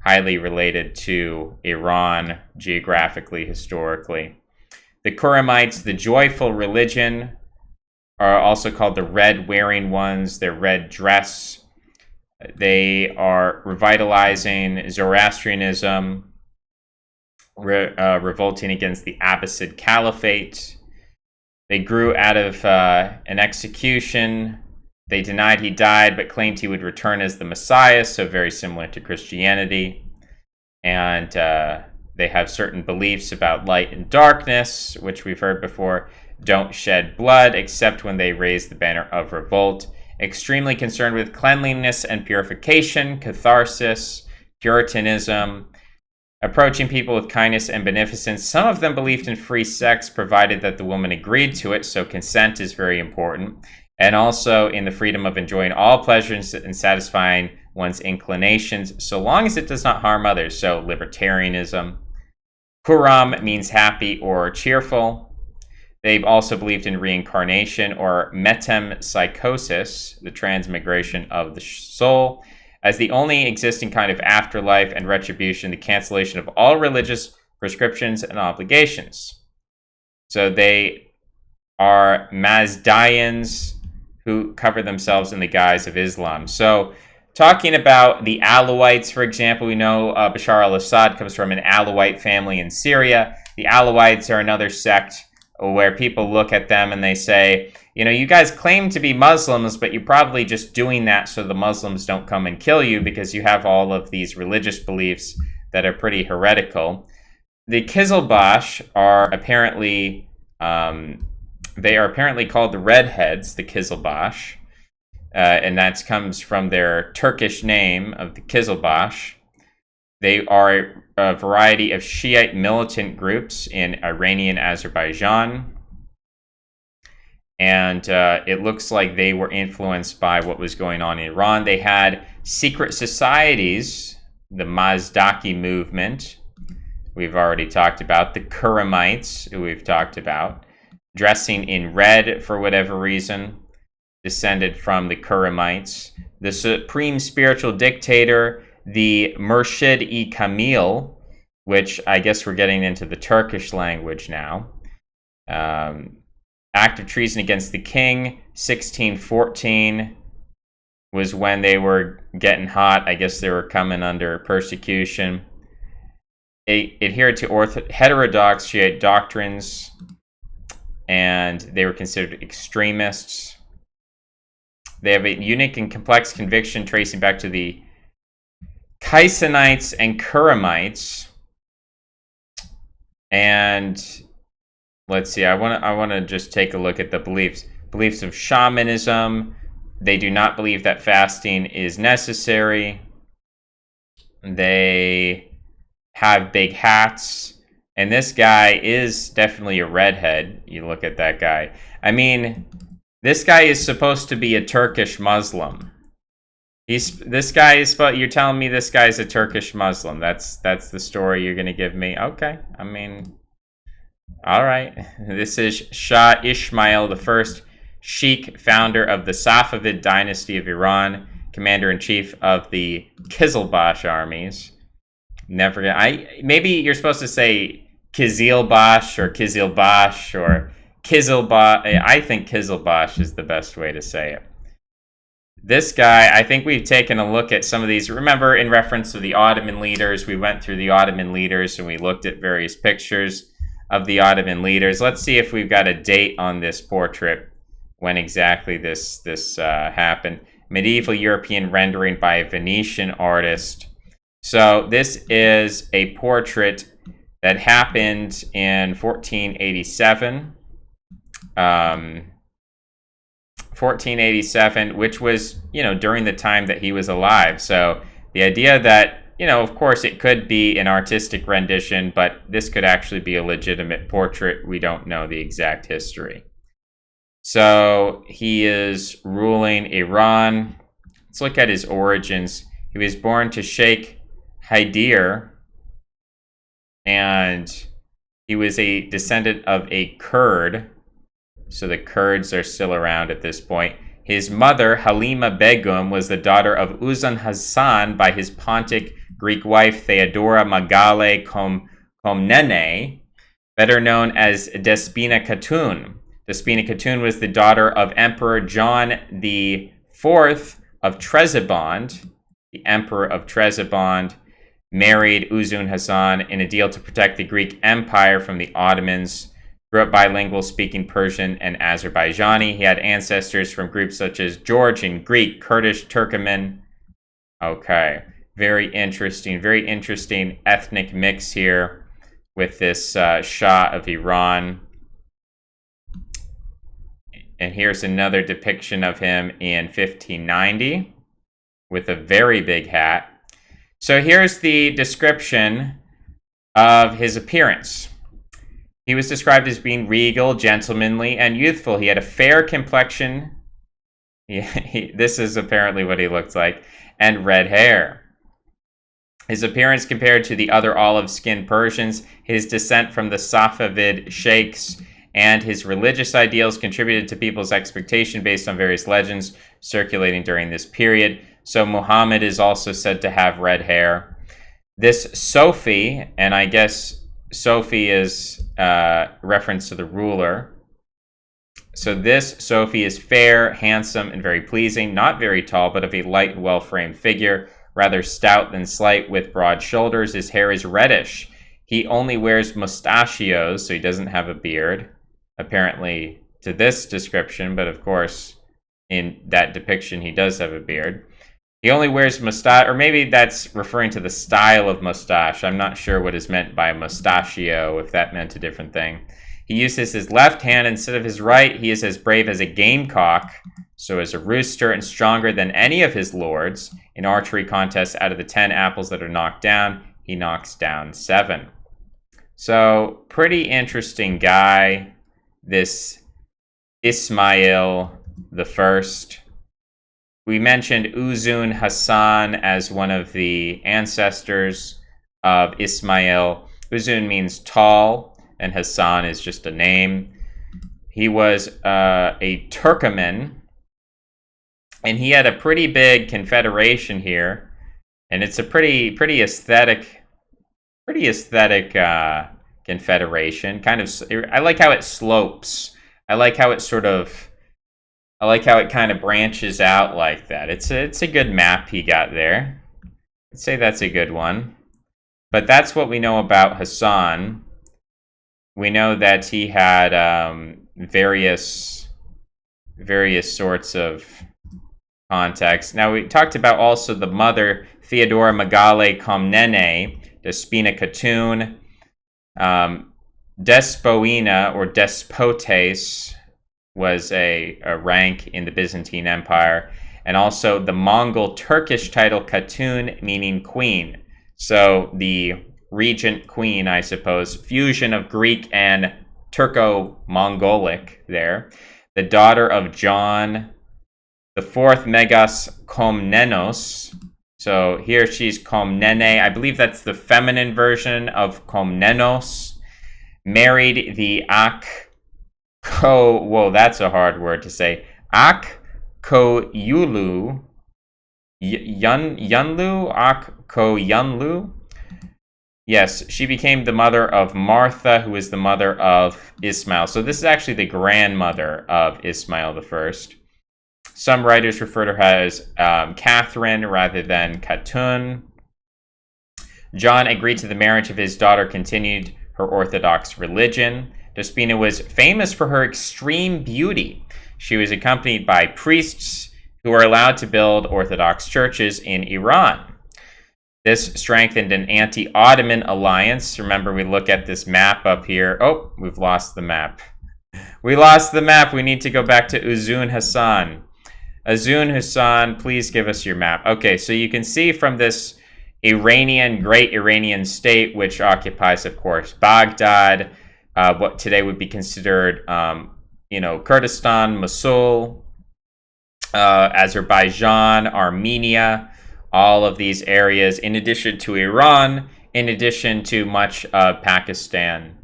highly related to Iran geographically, historically. The Kuramites, the joyful religion, are also called the red-wearing ones, their red dress. They are revitalizing Zoroastrianism, revolting against the Abbasid Caliphate. They grew out of an execution. They denied he died, but claimed he would return as the Messiah, so very similar to Christianity. And they have certain beliefs about light and darkness, which we've heard before. Don't shed blood, except when they raise the banner of revolt. Extremely concerned with cleanliness and purification, catharsis, Puritanism, approaching people with kindness and beneficence. Some of them believed in free sex, provided that the woman agreed to it, so consent is very important. And also in the freedom of enjoying all pleasures and satisfying one's inclinations, so long as it does not harm others, so libertarianism. Kuram means happy or cheerful. They've also believed in reincarnation or metempsychosis, the transmigration of the soul, as the only existing kind of afterlife and retribution, the cancellation of all religious prescriptions and obligations. So they are Mazdayans who cover themselves in the guise of Islam. So talking about the Alawites, for example, we know Bashar al-Assad comes from an Alawite family in Syria. The Alawites are another sect where people look at them and they say, you know, you guys claim to be Muslims, but you're probably just doing that so the Muslims don't come and kill you because you have all of these religious beliefs that are pretty heretical. The Kizilbash are apparently, they are apparently called the Redheads, the Kizilbash, and that comes from their Turkish name of the Kizilbash. They are a variety of Shiite militant groups in Iranian Azerbaijan. And it looks like they were influenced by what was going on in Iran. They had secret societies, the Mazdaki movement, we've already talked about, the Kuramites, who we've talked about, dressing in red for whatever reason, descended from the Kuramites. The supreme spiritual dictator, the Murshid-i-Kamil, which I guess we're getting into the Turkish language now. Act of treason against the king, 1614 was when they were getting hot. I guess they were coming under persecution. adhered to heterodox Shiite doctrines, and they were considered extremists. They have a unique and complex conviction tracing back to the Kaisanites and Kuramites. And let's see, I want to just take a look at the beliefs of shamanism. They do not believe that fasting is necessary. They have big hats. And this guy is definitely a redhead. You look at that guy. I mean, this guy is supposed to be a Turkish Muslim. You're telling me this guy's a Turkish Muslim. That's the story you're gonna give me. Okay, I mean, all right. This is Shah Ismail the First, Sheikh, founder of the Safavid dynasty of Iran, commander-in-chief of the Kizilbash armies. Never. Maybe you're supposed to say Kizilbash or Kizilbash or Kizilbash. I think Kizilbash is the best way to say it. This guy, I think we've taken a look at some of these. Remember, in reference to the Ottoman leaders, we went through the Ottoman leaders and we looked at various pictures of the Ottoman leaders. Let's see if we've got a date on this portrait, when exactly this happened. Medieval European rendering by a Venetian artist. So this is a portrait that happened in 1487. 1487, which was, during the time that he was alive. So the idea that, of course it could be an artistic rendition, but this could actually be a legitimate portrait. We don't know the exact history. So he is ruling Iran. Let's look at his origins. He was born to Sheikh Haidir, and he was a descendant of a Kurd. So the Kurds are still around at this point. His mother, Halima Begum, was the daughter of Uzun Hasan by his Pontic Greek wife, Theodora Magale Komnene, better known as Despina Khatun. Despina Khatun was the daughter of Emperor John IV of Trebizond. The Emperor of Trebizond married Uzun Hasan in a deal to protect the Greek Empire from the Ottomans. Grew up bilingual, speaking Persian and Azerbaijani. He had ancestors from groups such as Georgian, Greek, Kurdish, Turkmen. Okay, very interesting ethnic mix here with this Shah of Iran. And here's another depiction of him in 1590 with a very big hat. So here's the description of his appearance. He was described as being regal, gentlemanly, and youthful. He had a fair complexion. This is apparently what he looked like. And red hair. His appearance compared to the other olive-skinned Persians, his descent from the Safavid sheikhs, and his religious ideals contributed to people's expectation based on various legends circulating during this period. So Muhammad is also said to have red hair. This Sophie, and I guess Sophie is reference to the ruler. So this Sophie is fair, handsome, and very pleasing, not very tall, but of a light, well-framed figure, rather stout than slight, with broad shoulders. His hair is reddish. He only wears mustachios, so he doesn't have a beard, apparently to this description, but of course, in that depiction, he does have a beard. He only wears mustache, or maybe that's referring to the style of mustache. I'm not sure what is meant by mustachio, if that meant a different thing. He uses his left hand instead of his right. He is as brave as a gamecock, so as a rooster, and stronger than any of his lords. In archery contests, out of the 10 apples that are knocked down, he knocks down 7. So, pretty interesting guy, this Ismail the First. We mentioned Uzun Hasan as one of the ancestors of Ismail. Uzun means tall, and Hasan is just a name. He was a Turkmen, and he had a pretty big confederation here, and it's a pretty aesthetic confederation. Kind of, I like how it slopes. I like how it kind of branches out like that. It's a good map he got there. I'd say that's a good one. But that's what we know about Hassan. We know that he had various sorts of contexts. Now, we talked about also the mother, Theodora Megale Komnene, Despina Khatun, Despoina or Despotes was a rank in the Byzantine Empire, and also the Mongol Turkish title Khatun, meaning queen. So the regent queen, I suppose, fusion of Greek and Turco-Mongolic there. The daughter of John the fourth Megas Komnenos. So here she's Komnene. I believe that's the feminine version of Komnenos. Married the whoa, that's a hard word to say. Yunlu. Yunlu. Yes, she became the mother of Martha, who is the mother of Ismail. So this is actually the grandmother of Ismail the First. Some writers refer to her as Catherine rather than Khatun. John agreed to the marriage of his daughter, continued her Orthodox religion. Despina was famous for her extreme beauty. She was accompanied by priests who were allowed to build Orthodox churches in Iran. This strengthened an anti-Ottoman alliance. Remember, we look at this map up here. Oh, we've lost the map. We lost the map. We need to go back to Uzun Hasan. Uzun Hasan, please give us your map. Okay, so you can see from this great Iranian state, which occupies, of course, Baghdad, what today would be considered, Kurdistan, Mosul, Azerbaijan, Armenia, all of these areas, in addition to Iran, in addition to much of Pakistan.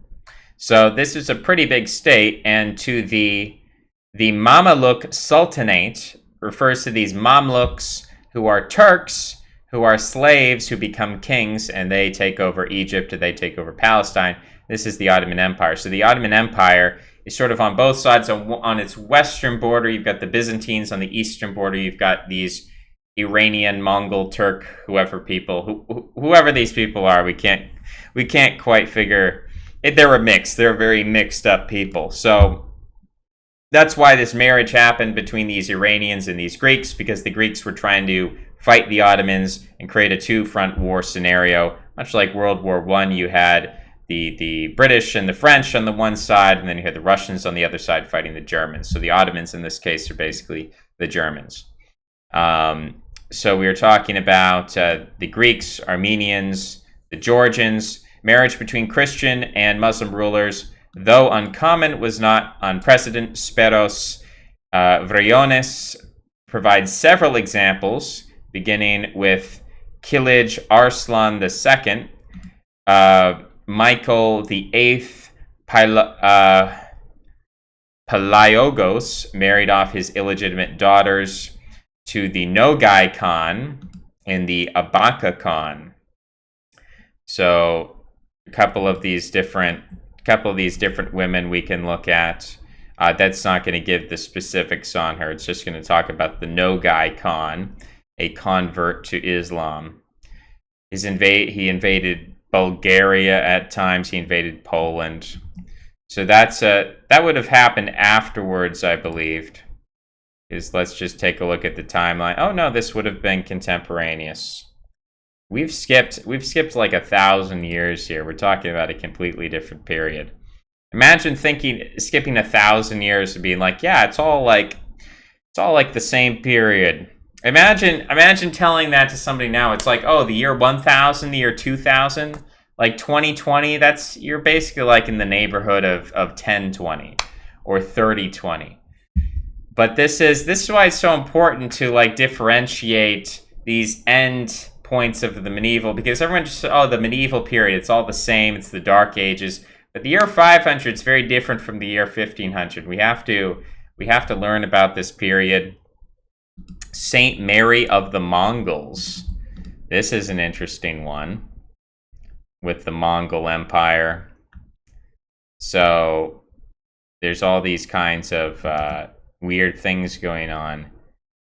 So this is a pretty big state, and to the Mamluk Sultanate refers to these Mamluks who are Turks, who are slaves who become kings, and they take over Egypt, or they take over Palestine. This is the Ottoman Empire. So the Ottoman Empire is sort of on both sides. On its western border, you've got the Byzantines. On the eastern border, you've got these Iranian, Mongol, Turk, whoever these people are. We can't quite figure it. They're a mix. They're very mixed up people. So that's why this marriage happened between these Iranians and these Greeks, because the Greeks were trying to fight the Ottomans and create a two-front war scenario. Much like World War I, you had the British and the French on the one side, and then you had the Russians on the other side fighting the Germans. So the Ottomans in this case are basically the Germans. So we were talking about the Greeks, Armenians, the Georgians. Marriage between Christian and Muslim rulers, though uncommon, was not unprecedented. Speros Vryonis provides several examples, beginning with Kilij Arslan II, Michael VIII Palaiologos married off his illegitimate daughters to the Nogai Khan and the Abaka Khan. So a couple of these different women we can look at. That's not going to give the specifics on her. It's just going to talk about the Nogai Khan, a convert to Islam. He invaded Bulgaria at times. He invaded Poland. So that would have happened afterwards, I believed. Let's just take a look at the timeline. Oh no, this would have been contemporaneous. We've skipped like 1,000 years here. We're talking about a completely different period. Imagine skipping 1,000 years and being like, yeah, it's all like the same period. Imagine telling that to somebody now. It's like, oh, the year 1000, the year 2000, like 2020. You're basically like in the neighborhood of 1020 or 3020. But this is why it's so important to like differentiate these end points of the medieval, because everyone just says, oh, the medieval period, it's all the same, it's the Dark Ages. But the year 500 is very different from the year 1500. We have to learn about this period. Saint Mary of the Mongols. This is an interesting one with the Mongol Empire. So there's all these kinds of weird things going on.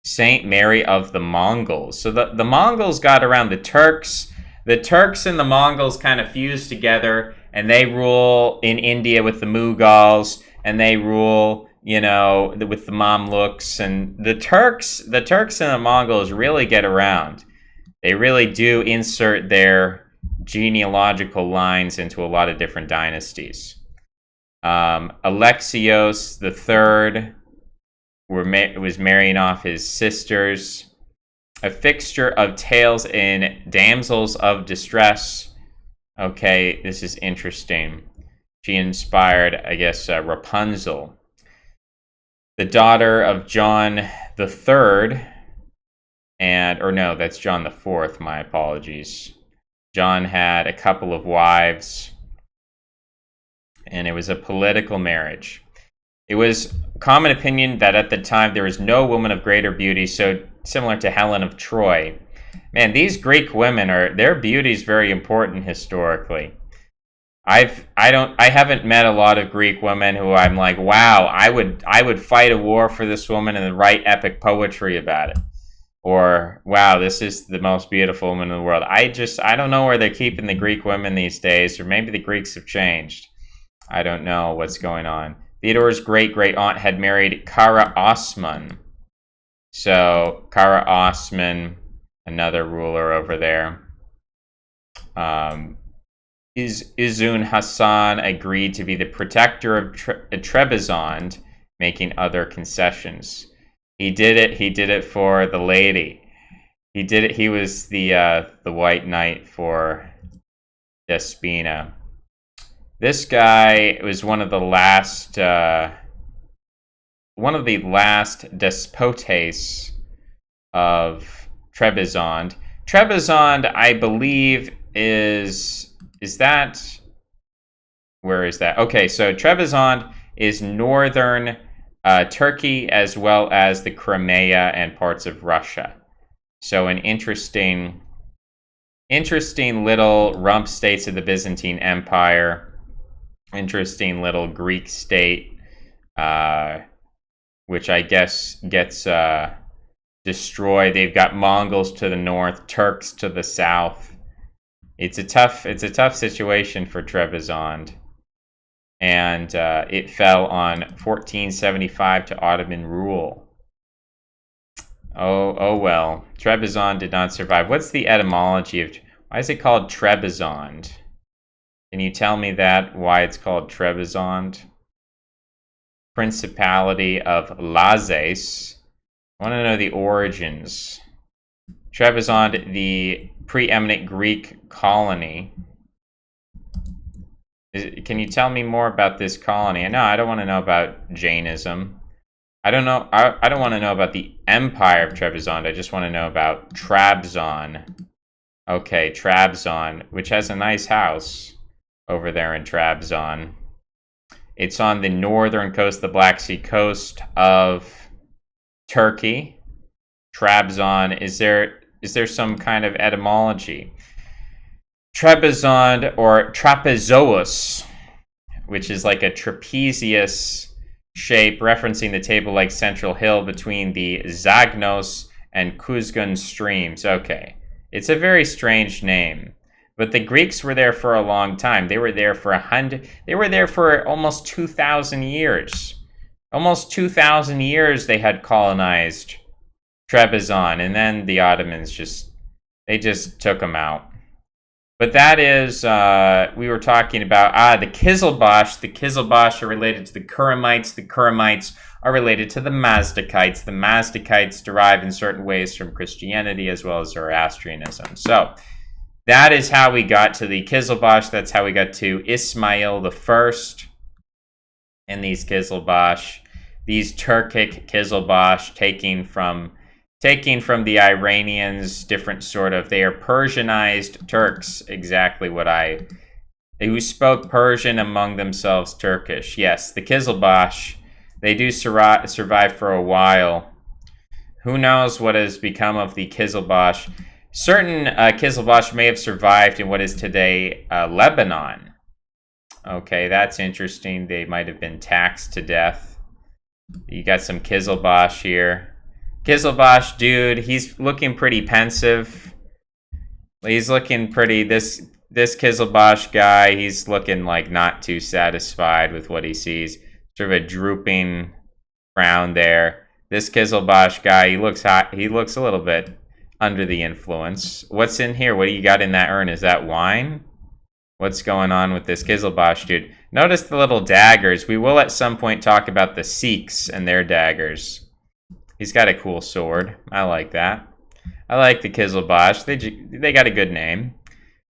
Saint Mary of the Mongols. So the Mongols got around the Turks, the Turks and the Mongols kind of fuse together, and they rule in India with the Mughals, and they rule, with the Mamluks. And the Turks and the Mongols really get around. They really do insert their genealogical lines into a lot of different dynasties. Alexios III was marrying off his sisters. A fixture of tales in damsels of distress. Okay, this is interesting. She inspired, I guess, Rapunzel. The daughter of John III, or no, that's John IV, my apologies. John had a couple of wives, and it was a political marriage. It was common opinion that at the time there was no woman of greater beauty, so similar to Helen of Troy. Man, these Greek women their beauty is very important historically. I haven't met a lot of Greek women who I'm like, wow, I would fight a war for this woman and write epic poetry about it. Or, wow, this is the most beautiful woman in the world. I don't know where they're keeping the Greek women these days, or maybe the Greeks have changed. I don't know what's going on. Theodore's great-great-aunt had married Kara Osman. So, Kara Osman, another ruler over there. Izun Hassan agreed to be the protector of Trebizond, making other concessions. He did it for the lady. He did it. He was the white knight for Despina. This guy was one of the last despotes of Trebizond. Trebizond, I believe, where is that? Okay, so Trebizond is northern Turkey, as well as the Crimea and parts of Russia. So an interesting little rump states of the Byzantine Empire. Interesting little Greek state, which I guess gets destroyed. They've got Mongols to the north, Turks to the south. It's a tough situation for Trebizond, and it fell on 1475 to Ottoman rule. Oh well. Trebizond did not survive. What's the etymology of? Why is it called Trebizond? Can you tell me why it's called Trebizond? Principality of Lazes. I want to know the origins. Trebizond, the preeminent Greek colony. Can you tell me more about this colony? No, I don't want to know about Jainism. I don't know. I don't want to know about the Empire of Trebizond. I just want to know about Trabzon. Okay, Trabzon, which has a nice house over there in Trabzon. It's on the northern coast, the Black Sea coast of Turkey. Trabzon, is there some kind of etymology? Trebizond, or trapezous, which is like a trapezius shape, referencing the table-like central hill between the Zagros and Kuzgun streams. Okay, it's a very strange name. But the Greeks were there for a long time. They were there for almost 2,000 years. Almost 2,000 years they had colonized Trebizond, and then the Ottomans just took them out. But that is, we were talking about, the Kizilbash. The Kizilbash are related to the Kuramites. The Kuramites are related to the Mazdakites. The Mazdakites derive in certain ways from Christianity as well as Zoroastrianism. So that is how we got to the Kizilbash. That's how we got to Ismail I and these Kizilbash. These Turkic Kizilbash taking from the Iranians, different sort of, they are Persianized Turks, exactly who spoke Persian among themselves Turkish. Yes, the Kizilbash, they do survive for a while. Who knows what has become of the Kizilbash? Certain Kizilbash may have survived in what is today Lebanon. Okay, that's interesting. They might have been taxed to death. You got some Kizilbash here. Kizilbash dude, he's looking pretty pensive. He's looking pretty. This Kizilbash guy, he's looking like not too satisfied with what he sees. Sort of a drooping frown there. This Kizilbash guy, he looks hot. He looks a little bit under the influence. What's in here? What do you got in that urn? Is that wine? What's going on with this Kizilbash dude? Notice the little daggers. We will at some point talk about the Sikhs and their daggers. He's got a cool sword. I like that. I like the Kizilbash. They got a good name.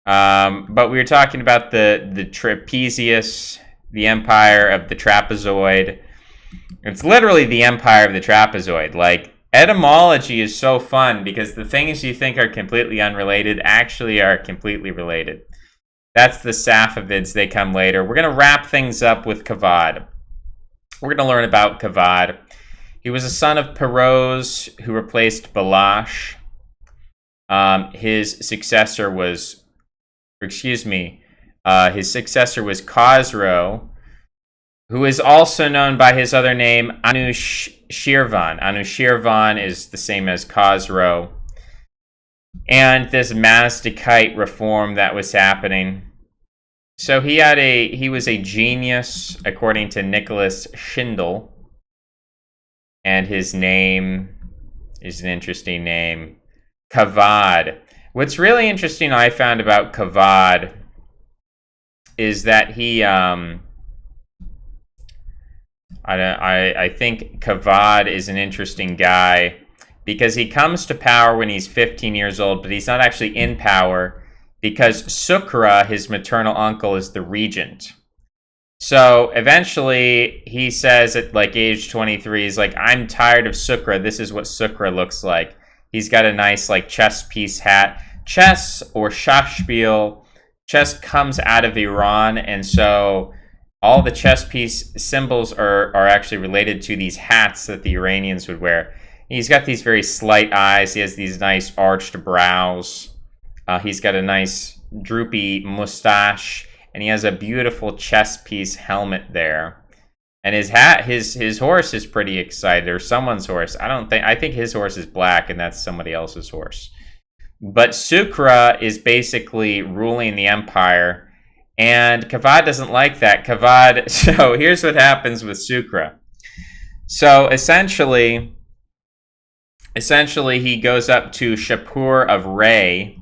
But we were talking about the Trapezius, the Empire of the Trapezoid. It's literally the Empire of the Trapezoid. Like, etymology is so fun because the things you think are completely unrelated actually are completely related. That's the Safavids. They come later. We're going to wrap things up with Kavad. We're going to learn about Kavad. He was a son of Perose, who replaced Balash. His successor was Khosrow, who is also known by his other name, Anushirvan. Anushirvan is the same as Khosrow. And this Mazdakite reform that was happening. So he was a genius, according to Nicholas Schindel. And his name is an interesting name. Kavad. What's really interesting I found about Kavad is that he I think Kavad is an interesting guy because he comes to power when he's 15 years old, but he's not actually in power because Sukra, his maternal uncle, is the regent. So eventually he says at like age 23, he's like, I'm tired of Sukra. This is what Sukra looks like. He's got a nice like chess piece hat. Chess or Shachspiel, chess comes out of Iran, and so all the chess piece symbols are actually related to these hats that the Iranians would wear. He's got these very slight eyes. He has these nice arched brows. He's got a nice droopy mustache, and he has a beautiful chess piece helmet there. And his horse is pretty excited, or someone's horse. I think his horse is black, and that's somebody else's horse. But Sukra is basically ruling the empire, and Kavad doesn't like that. So here's what happens with Sukra. So essentially he goes up to Shapur of Ray,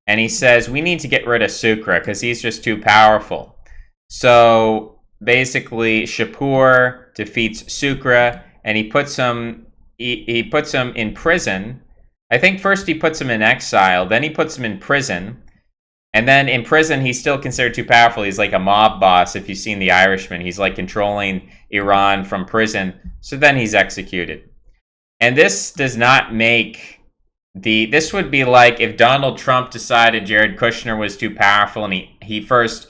and he says, we need to get rid of Sukra because he's just too powerful. So basically, Shapur defeats Sukra, and he puts him in prison. I think first he puts him in exile, then he puts him in prison, and then in prison he's still considered too powerful. He's like a mob boss. If you've seen The Irishman, he's like controlling Iran from prison. So then he's executed. And this does not make this would be like if Donald Trump decided Jared Kushner was too powerful, and he put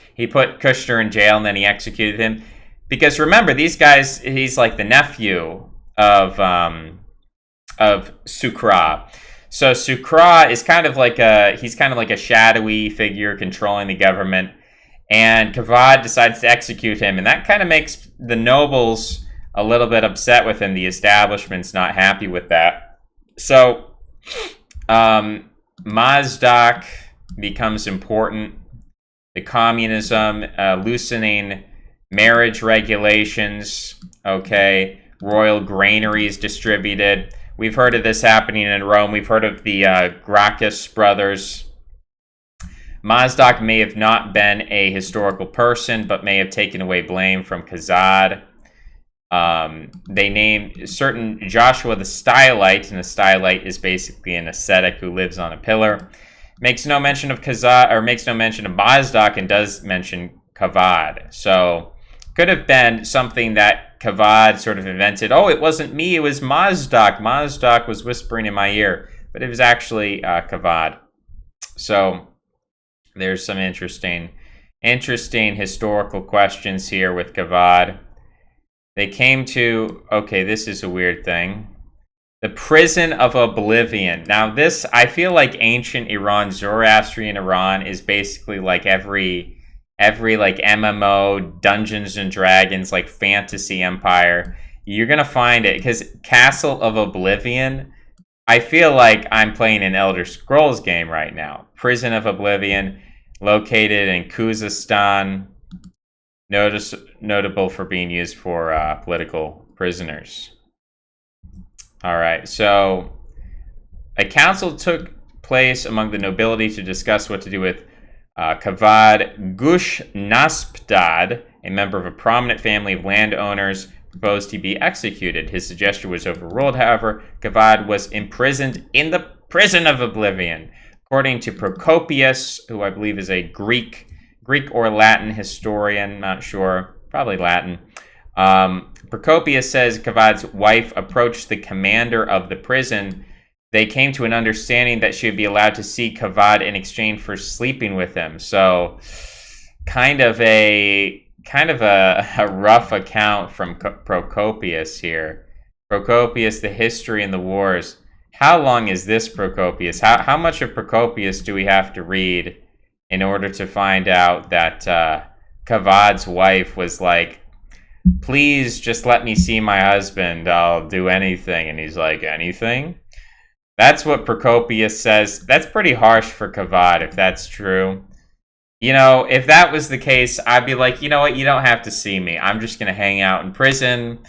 Kushner in jail and then he executed him. Because remember, these guys, he's like the nephew of Sukra. So Sukra is kind of like a shadowy figure controlling the government, and Kavad decides to execute him, and that kind of makes the nobles a little bit upset with him. The establishment's not happy with that. So Mazdak becomes important. The communism, loosening marriage regulations, okay, royal granaries distributed. We've heard of this happening in Rome. We've heard of the Gracchus brothers. Mazdak may have not been a historical person, but may have taken away blame from Khazad. They named certain Joshua the Stylite, and a Stylite is basically an ascetic who lives on a pillar. Makes no mention of Khazad, or makes no mention of Mazdak, and does mention Kavad. So could have been something that Kavad sort of invented. Oh, it wasn't me, it was Mazdak. Mazdak was whispering in my ear, but it was actually Kavad. So there's some interesting historical questions here with Kavad. They came to, okay, this is a weird thing. The prison of oblivion. Now this, I feel like ancient Iran, Zoroastrian Iran, is basically like every like MMO, Dungeons and Dragons, like fantasy empire. You're gonna find it, because Castle of Oblivion, I feel like I'm playing an Elder Scrolls game right now. Prison of Oblivion, located in Khuzestan, notable for being used for political prisoners. All right, so a council took place among the nobility to discuss what to do with Kavad Gush Naspdad, a member of a prominent family of landowners, proposed he be executed. His suggestion was overruled, however. Kavad was imprisoned in the prison of Oblivion. According to Procopius, who I believe is a Greek or Latin historian, not sure, probably Latin. Procopius says Kavad's wife approached the commander of the prison. They came to an understanding that she would be allowed to see Kavad in exchange for sleeping with him. So, kind of a rough account from Procopius here. Procopius, the history and the wars. How long is this Procopius? How much of Procopius do we have to read in order to find out that Kavad's wife was like, please just let me see my husband, I'll do anything. And he's like, anything? That's what Procopius says. That's pretty harsh for Kavad, if that's true. You know, if that was the case, I'd be like, you know what, you don't have to see me. I'm just going to hang out in prison.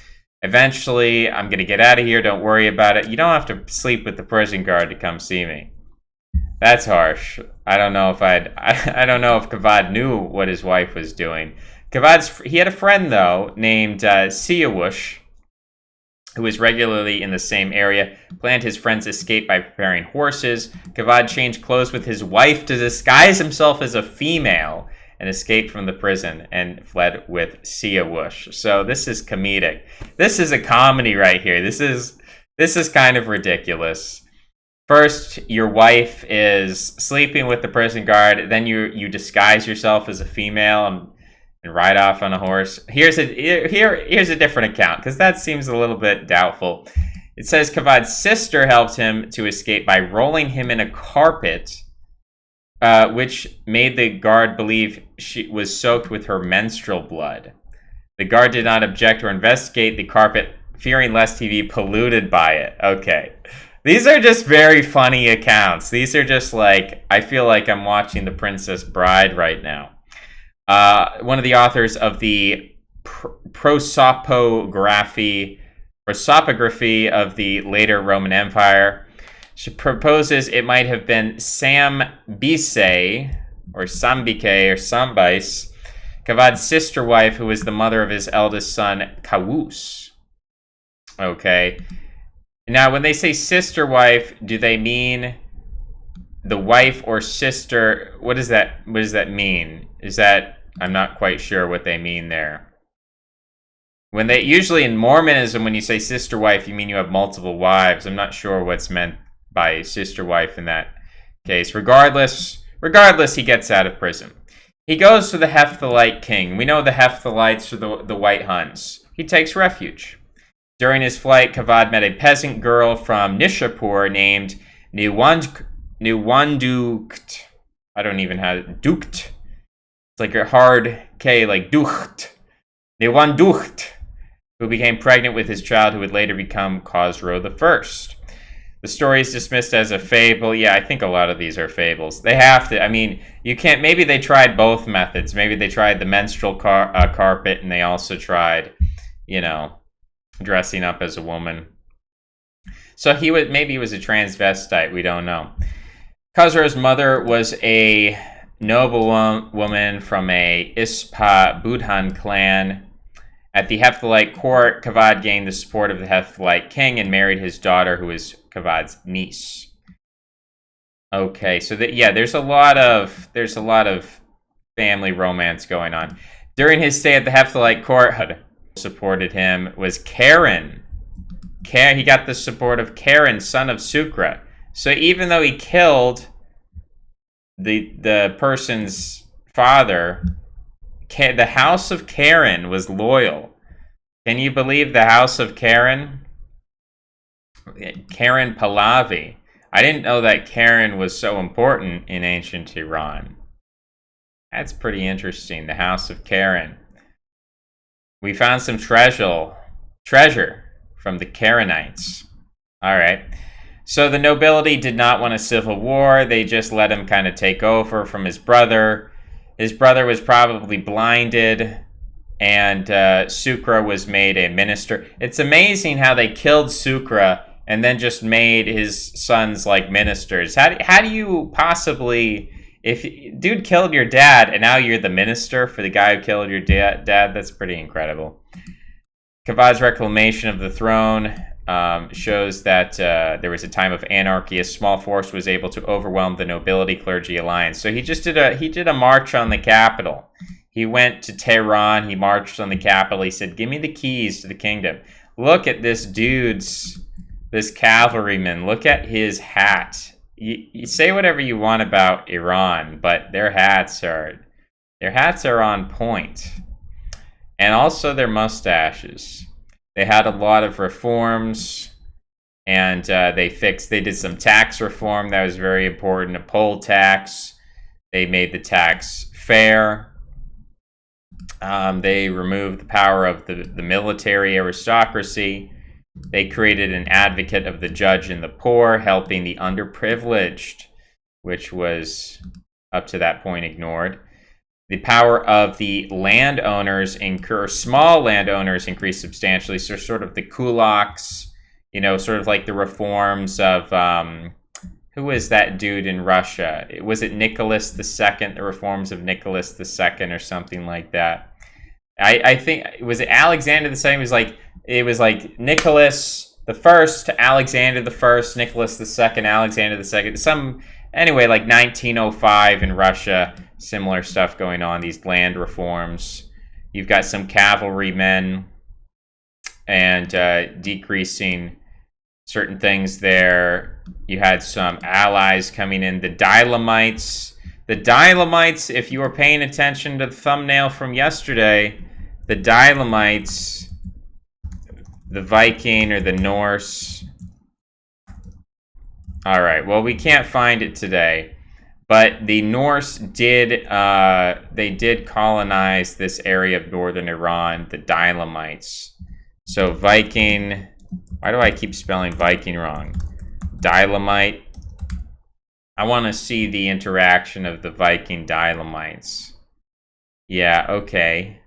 Eventually, I'm going to get out of here. Don't worry about it. You don't have to sleep with the prison guard to come see me. That's harsh. I don't know if I don't know if Kavad knew what his wife was doing. He had a friend, though, named Siawush, who was regularly in the same area, planned his friend's escape by preparing horses. Kavad changed clothes with his wife to disguise himself as a female and escaped from the prison and fled with Siawush. So this is comedic. This is a comedy right here. This is kind of ridiculous. First, your wife is sleeping with the prison guard, then you disguise yourself as a female and ride off on a horse. Here's a different account, because that seems a little bit doubtful. It says Kavad's sister helped him to escape by rolling him in a carpet, which made the guard believe she was soaked with her menstrual blood. The guard did not object or investigate the carpet, fearing lest he be polluted by it. Okay. These are just very funny accounts. These are just like, I feel like I'm watching The Princess Bride right now. One of the authors of the prosopography of the later Roman Empire, she proposes it might have been Sambise, or Sambike, or Sambise, Kavad's sister wife, who was the mother of his eldest son, Kawus. Okay. Now, when they say sister wife, do they mean the wife or sister? What does that mean? I'm not quite sure what they mean there. Usually in Mormonism, when you say sister wife, you mean you have multiple wives. I'm not sure what's meant by sister wife in that case. Regardless, he gets out of prison. He goes to the Hephthalite king. We know the Hephthalites are the White Huns. He takes refuge. During his flight, Kavad met a peasant girl from Nishapur named Niwandukt. I don't even have it. Dukt. It's like a hard K, like Ducht. Niwandukt, who became pregnant with his child, who would later become Khosrow I. The story is dismissed as a fable. Yeah, I think a lot of these are fables. They have to. I mean, you can't. Maybe they tried both methods. Maybe they tried the menstrual carpet, and they also tried, dressing up as a woman. So maybe he was a transvestite. We don't know. Khosrow's mother was a noble woman from a Ispa Budhan clan. At the Hephthalite court, Kavad gained the support of the Hephthalite king and married his daughter, who is Kavad's niece. Okay, so there's a lot of family romance going on. During his stay at the Hephthalite court, supported him was Karen. He got the support of Karen, son of Sukra. So even though he killed the person's father, the house of Karen was loyal. Can you believe the house of Karen? Karen Pahlavi. I didn't know that Karen was so important in ancient Iran. That's pretty interesting, the house of Karen. We found some treasure from the Karenites. All right. So the nobility did not want a civil war. They just let him kind of take over from his brother. His brother was probably blinded, and Sucra was made a minister. It's amazing how they killed Sucra and then just made his sons like ministers. How do you possibly, if dude killed your dad and now you're the minister for the guy who killed your dad? That's pretty incredible. Kavad's reclamation of the throne shows that there was a time of anarchy. A small force was able to overwhelm the nobility-clergy alliance. So he just did a march on the capital. He went to Tehran. He marched on the capital. He said, "Give me the keys to the kingdom." Look at this this cavalryman. Look at his hat. You say whatever you want about Iran, but their hats are on point, and also their mustaches. They had a lot of reforms, and they did some tax reform that was very important. A poll tax. They made the tax fair. They removed the power of the military aristocracy. They created an advocate of the judge and the poor, helping the underprivileged, which was up to that point ignored. The power of the landowners, small landowners, increased substantially. So sort of the kulaks, sort of like the reforms of, who was that dude in Russia? Was it Nicholas II, the reforms of Nicholas II or something like that? I think, was it Alexander II? It was like Nicholas the First to Alexander the First, Nicholas II, Alexander II. Anyway, like 1905 in Russia, similar stuff going on, these land reforms. You've got some cavalrymen and decreasing certain things there. You had some allies coming in, the Dilemites. The Dilemites, if you were paying attention to the thumbnail from yesterday, the Dilemites, the Viking or the Norse. All right, well, we can't find it today, but the Norse did colonize this area of northern Iran, the Dilemites. So Viking, why do I keep spelling Viking wrong? Dilemite. I want to see the interaction of the Viking Dilemites. Yeah, okay.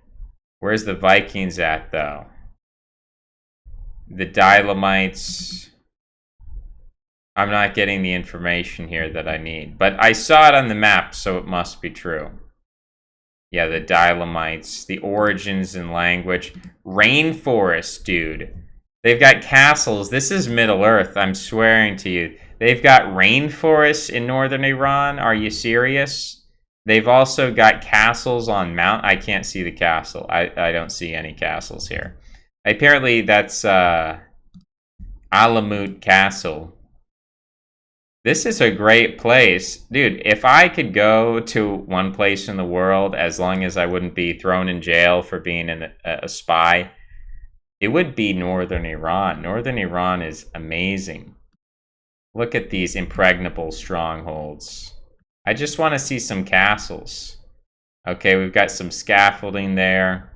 Where's the Vikings at, though? The Dilemites. I'm not getting the information here that I need. But I saw it on the map, so it must be true. Yeah, the Dilemites. The origins and language. Rainforest, dude. They've got castles. This is Middle Earth, I'm swearing to you. They've got rainforests in northern Iran. Are you serious? They've also got castles on Mount. I can't see the castle. I don't see any castles here. Apparently, that's Alamut Castle. This is a great place. Dude, if I could go to one place in the world, as long as I wouldn't be thrown in jail for being a spy, it would be northern Iran. Northern Iran is amazing. Look at these impregnable strongholds. I just want to see some castles. Okay, we've got some scaffolding there.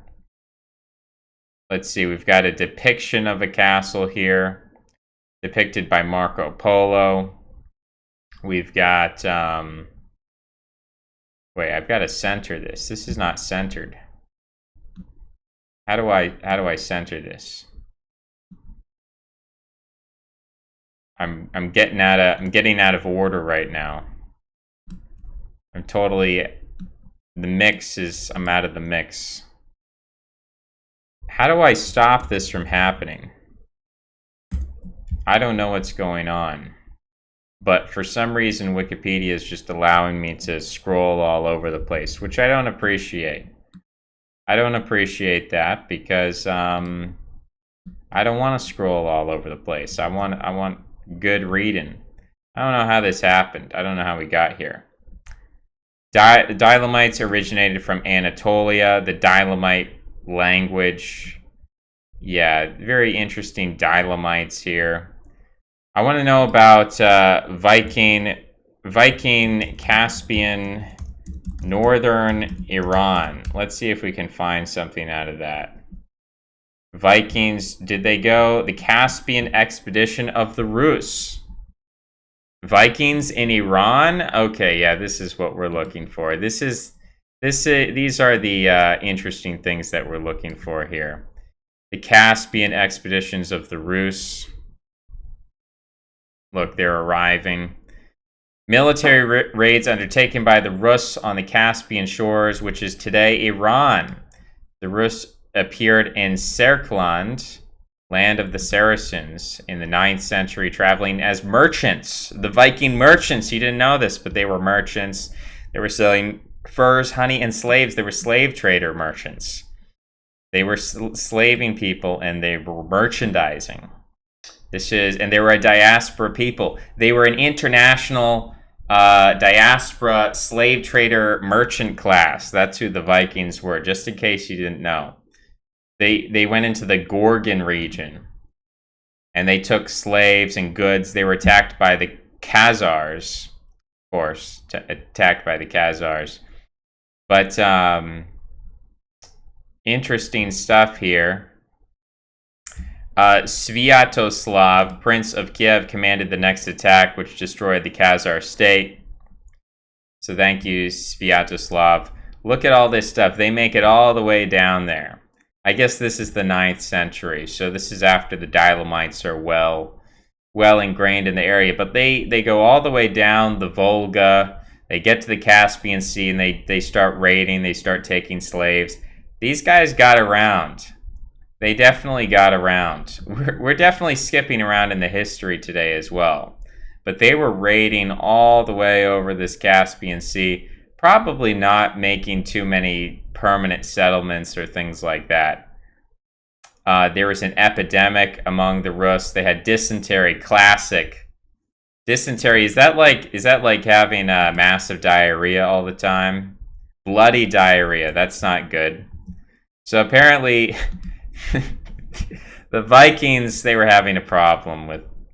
Let's see, we've got a depiction of a castle here, depicted by Marco Polo. We've got, wait, I've got to center this. This is not centered. How do I center this? I'm getting out of order right now. I'm out of the mix. How do I stop this from happening? I don't know what's going on. But for some reason, Wikipedia is just allowing me to scroll all over the place, which I don't appreciate. I don't appreciate that because I don't want to scroll all over the place. I want good reading. I don't know how this happened. I don't know how we got here. The Dilemites originated from Anatolia, the Dilemite language. Yeah, very interesting Dilemites here. I want to know about Viking Caspian, northern Iran. Let's see if we can find something out of that. Vikings, did they go? The Caspian expedition of the Rus. Vikings in Iran? Okay, yeah, this is what we're looking for. These are the interesting things that we're looking for here. The Caspian expeditions of the Rus. Look, they're arriving. Military raids undertaken by the Rus on the Caspian shores, which is today Iran. The Rus appeared in Serkland, land of the Saracens, in the 9th century, traveling as merchants. The Viking merchants. You didn't know this, but they were merchants. They were selling furs, honey, and slaves. They were slave trader merchants. They were slaving people, and they were merchandising. And they were a diaspora people. They were an international diaspora slave trader merchant class. That's who the Vikings were, just in case you didn't know. They went into the Gorgon region, and they took slaves and goods. They were attacked by the Khazars, of course, attacked by the Khazars. But interesting stuff here. Sviatoslav, Prince of Kiev, commanded the next attack, which destroyed the Khazar state. So thank you, Sviatoslav. Look at all this stuff. They make it all the way down there. I guess this is the 9th century, so this is after the Dilemites are well ingrained in the area. But they go all the way down the Volga. They get to the Caspian Sea, and they start raiding. They start taking slaves. These guys got around. They definitely got around. We're definitely skipping around in the history today as well. But they were raiding all the way over this Caspian Sea, probably not making too many permanent settlements or things like that. There was an epidemic among the Rus. They had dysentery, classic. Dysentery, is that like having massive diarrhea all the time? Bloody diarrhea, that's not good. So apparently... the Vikings, they were having a problem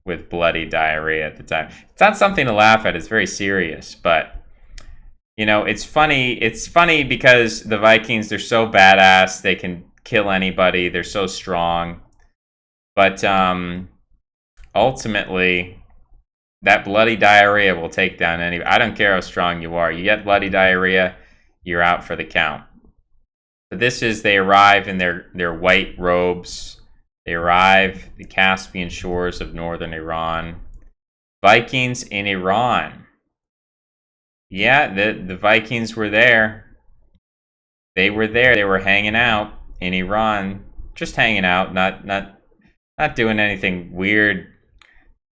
with bloody diarrhea at the time. It's not something to laugh at. It's very serious. But, you know, it's funny. It's funny because the Vikings, they're so badass. They can kill anybody. They're so strong. But ultimately, that bloody diarrhea will take down anybody. I don't care how strong you are. You get bloody diarrhea, you're out for the count. But this is, they arrive in their white robes. They arrive the Caspian shores of northern Iran. Vikings in Iran. Yeah, the Vikings were there. They were there. They were hanging out in Iran. Just hanging out, not doing anything weird.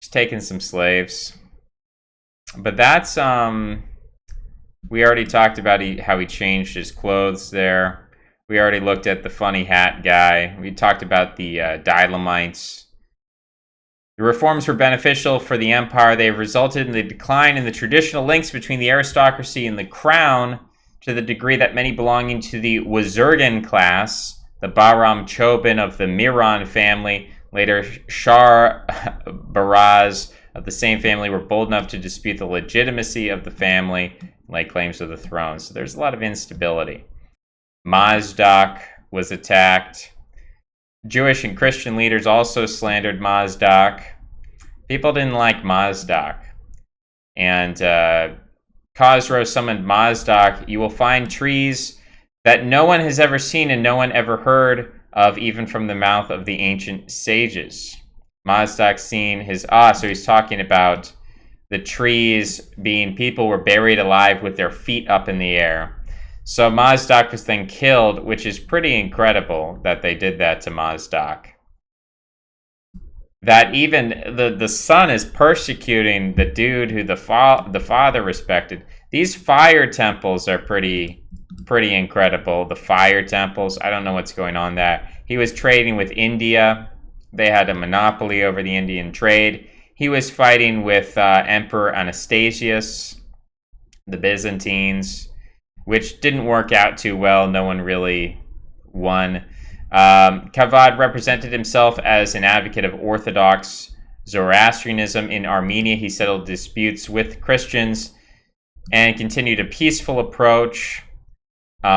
Just taking some slaves. But that's, we already talked about how he changed his clothes there. We already looked at the funny hat guy. We talked about the Dilemites. The reforms were beneficial for the empire. They have resulted in the decline in the traditional links between the aristocracy and the crown, to the degree that many belonging to the Wazirgan class, the Bahram Chobin of the Miran family, later Shah Baraz of the same family, were bold enough to dispute the legitimacy of the family and lay claims to the throne. So there's a lot of instability. Mazdak was attacked. Jewish and Christian leaders also slandered Mazdak. People didn't like Mazdak. And Khosrow summoned Mazdak. You will find trees that no one has ever seen and no one ever heard of, even from the mouth of the ancient sages. Mazdak seen his... so he's talking about the trees being... People were buried alive with their feet up in the air. So Mazdak was then killed, which is pretty incredible that they did that to Mazdak. That even the son is persecuting the dude who the father respected. These fire temples are pretty incredible. The fire temples, I don't know what's going on there. He was trading with India. They had a monopoly over the Indian trade. He was fighting with Emperor Anastasius, the Byzantines, which didn't work out too well. No one really won. Kavad represented himself as an advocate of Orthodox Zoroastrianism in Armenia. He settled disputes with Christians and continued a peaceful approach. He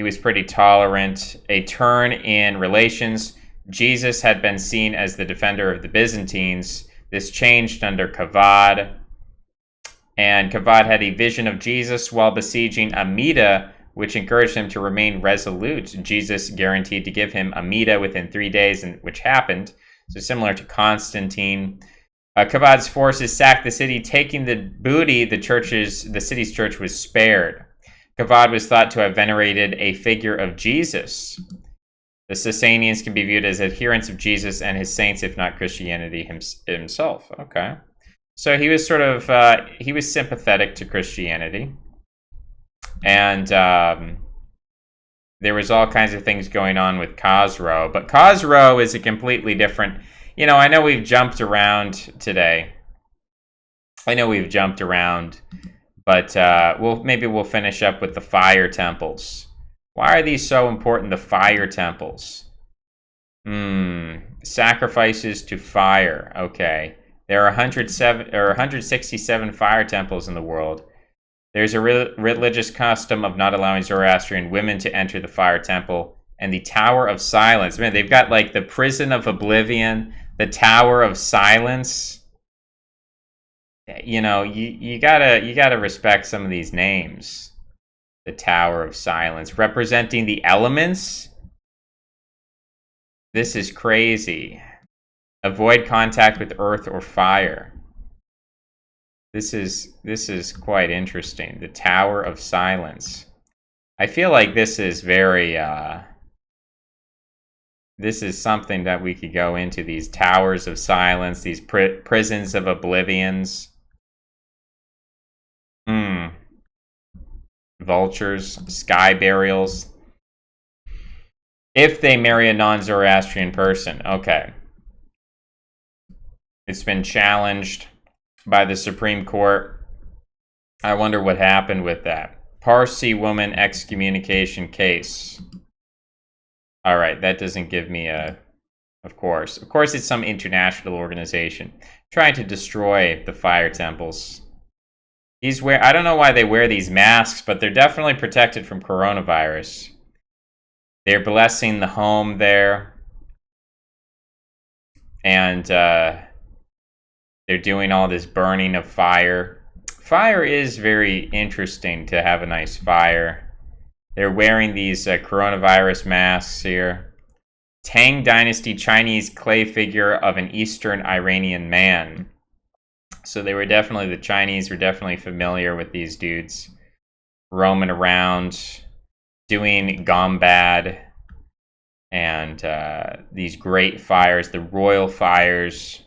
was pretty tolerant. A turn in relations. Jesus had been seen as the defender of the Byzantines. This changed under Kavad. And Kavad had a vision of Jesus while besieging Amida, which encouraged him to remain resolute. Jesus guaranteed to give him Amida within 3 days, which happened. So similar to Constantine. Kavad's forces sacked the city, taking the booty. The city's church was spared. Kavad was thought to have venerated a figure of Jesus. The Sassanians can be viewed as adherents of Jesus and his saints, if not Christianity himself. Okay. So he was sort of, he was sympathetic to Christianity. And there was all kinds of things going on with Khosrow. But Khosrow is a completely different, I know we've jumped around today. But maybe we'll finish up with the fire temples. Why are these so important, the fire temples? Sacrifices to fire. Okay. There are 167 fire temples in the world. There's a religious custom of not allowing Zoroastrian women to enter the fire temple and the Tower of Silence. Man, they've got like the Prison of Oblivion, the Tower of Silence. You gotta respect some of these names. The Tower of Silence, representing the elements. This is crazy. Avoid contact with earth or fire. This is quite interesting. The Tower of Silence. I feel like this is very this is something that we could go into, these Towers of Silence, these prisons of oblivions. Vultures, sky burials. If they marry a non-Zoroastrian person. Okay. It's been challenged by the Supreme Court. I wonder what happened with that. Parsi woman excommunication case. All right, that doesn't give me a... Of course, it's some international organization trying to destroy the fire temples. I don't know why they wear these masks, but they're definitely protected from coronavirus. They're blessing the home there. And they're doing all this burning of fire. Fire is very interesting to have a nice fire. They're wearing these coronavirus masks here. Tang Dynasty Chinese clay figure of an Eastern Iranian man. So the Chinese were definitely familiar with these dudes. Roaming around, doing gombad. And these great fires, the royal fires.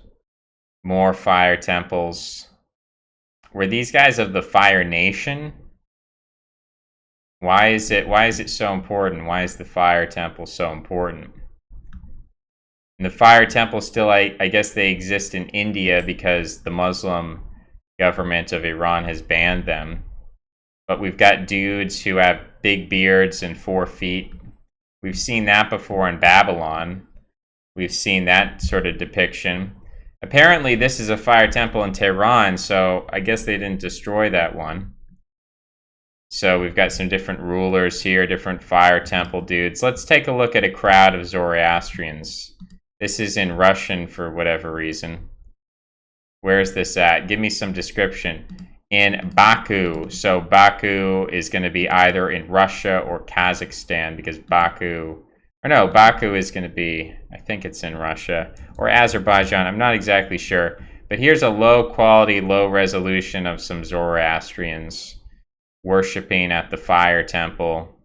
More fire temples. Were these guys of the Fire Nation? Why is it so important? Why is the fire temple so important? And the fire temple still, I guess they exist in India because the Muslim government of Iran has banned them. But we've got dudes who have big beards and 4 feet. We've seen that before in Babylon. We've seen that sort of depiction. Apparently, this is a fire temple in Tehran, so I guess they didn't destroy that one. So we've got some different rulers here, different fire temple dudes. Let's take a look at a crowd of Zoroastrians. This is in Russian for whatever reason. Where's this at? Give me some description. In Baku. So Baku is going to be either in Russia or Kazakhstan because Baku is going to be, I think it's in Russia or Azerbaijan. I'm not exactly sure. But here's a low quality, low resolution of some Zoroastrians worshiping at the fire temple.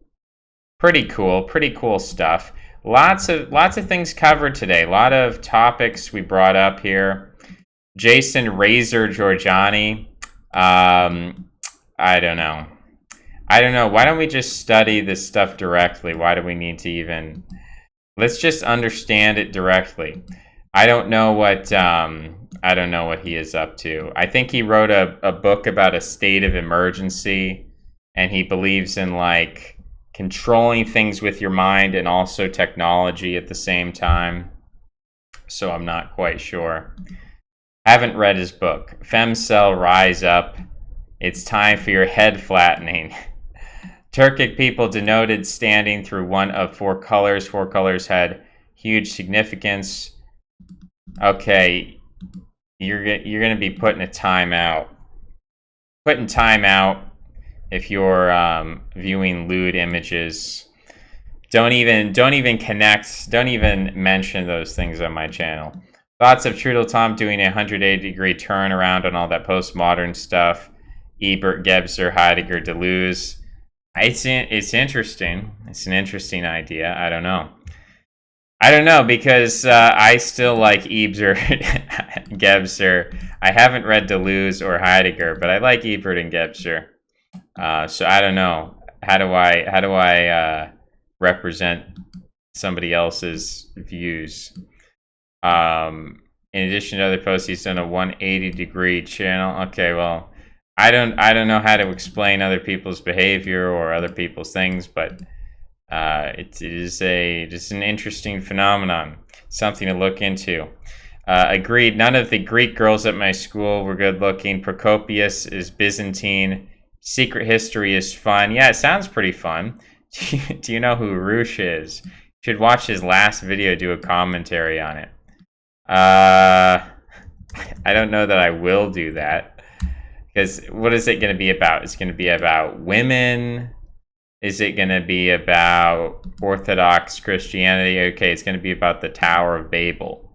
Pretty cool stuff. Lots of things covered today. A lot of topics we brought up here. Jason Razor Giorgiani. I don't know. Why don't we just study this stuff directly? Why do we need to even... Let's just understand it directly. I don't know what he is up to. I think he wrote a book about a state of emergency, and he believes in like controlling things with your mind and also technology at the same time. So I'm not quite sure. Haven't read his book. Femcell Rise Up. It's time for your head flattening. Turkic people denoted standing through one of 4 colors. 4 colors had huge significance. Okay. you're gonna be putting a timeout. Putting timeout if you're viewing lewd images. Don't even connect. Don't even mention those things on my channel. Thoughts of Trudel Tom doing a 180-degree turnaround on all that postmodern stuff. Ebert, Gebser, Heidegger, Deleuze. It's interesting. It's an interesting idea. I don't know because I still like Ebert, Gebser. I haven't read Deleuze or Heidegger, but I like Ebert and Gebser. So I don't know. How do I represent somebody else's views? In addition to other posts, he's done a 180-degree channel. Okay, well, I don't know how to explain other people's behavior or other people's things, but it's an interesting phenomenon, something to look into. Agreed. None of the Greek girls at my school were good looking. Procopius is Byzantine. Secret History is fun. Yeah, it sounds pretty fun. Do you know who Roosh is? You should watch his last video, do a commentary on it. I don't know that I will do that. Because what is it going to be about? It's going to be about women. Is it going to be about Orthodox Christianity? Okay, it's going to be about the Tower of Babel.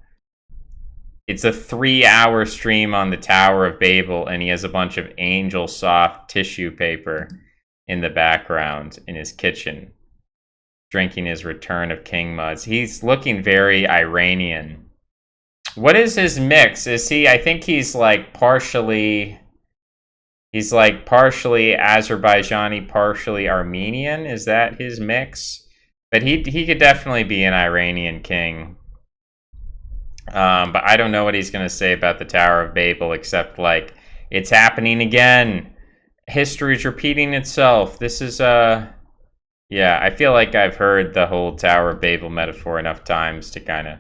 It's a 3-hour stream on the Tower of Babel, and he has a bunch of angel soft tissue paper in the background in his kitchen, drinking his Return of King Muds. He's looking very Iranian. What is his mix? Is he? I think he's like partially. He's like partially Azerbaijani, partially Armenian. Is that his mix? But he could definitely be an Iranian king. But I don't know what he's going to say about the Tower of Babel, except like, it's happening again. History is repeating itself. This is, yeah, I feel like I've heard the whole Tower of Babel metaphor enough times to kind of,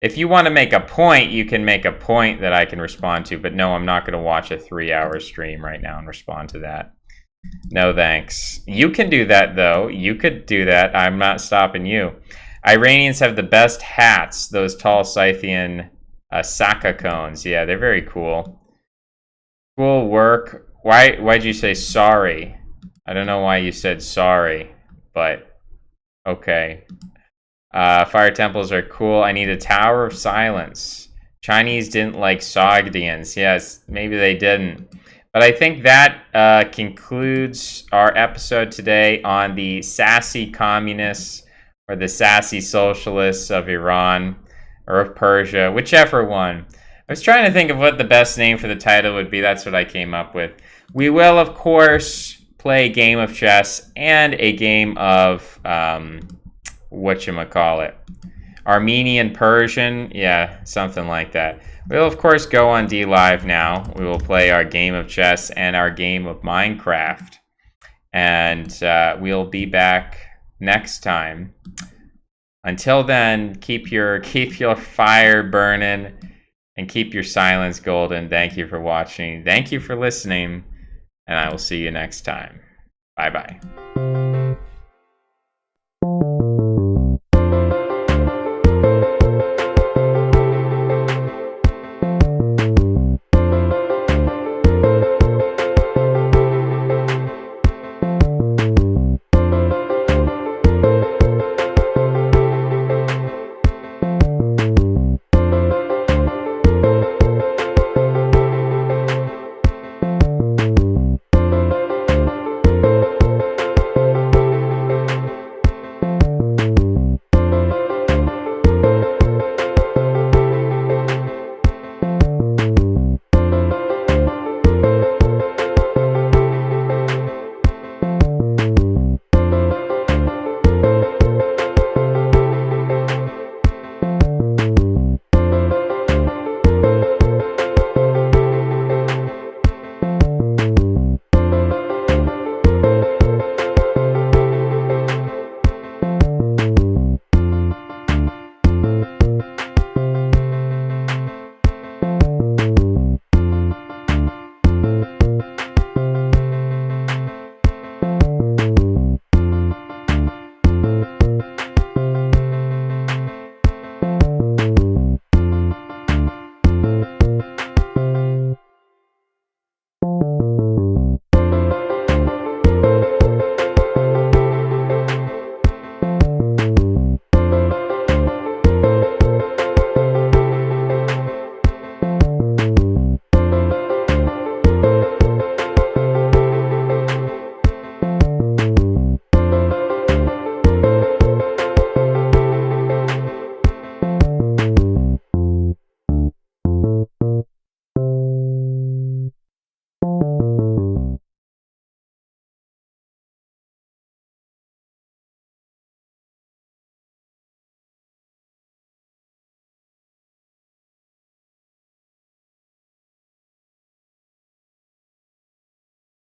if you want to make a point, you can make a point that I can respond to, but no, I'm not going to watch a 3-hour stream right now and respond to that. No thanks. You can do that, though. You could do that. I'm not stopping you. Iranians have the best hats, those tall Scythian Saka cones. Yeah, they're very cool. Cool work. Why'd you say sorry? I don't know why you said sorry, but okay. Fire temples are cool. I need a Tower of Silence. Chinese didn't like Sogdians. Yes, maybe they didn't. But I think that concludes our episode today on the Sassy communists or the Sassy socialists of Iran or of Persia, whichever one. I was trying to think of what the best name for the title would be. That's what I came up with. We will, of course, play a game of chess and a game of, whatchamacallit, Armenian Persian. Yeah, something like that. We'll, of course, go on D Live now. We will play our game of chess and our game of Minecraft. And we'll be back next time. Until then, keep your fire burning and keep your silence golden. Thank you for watching. Thank you for listening. And I will see you next time. Bye-bye.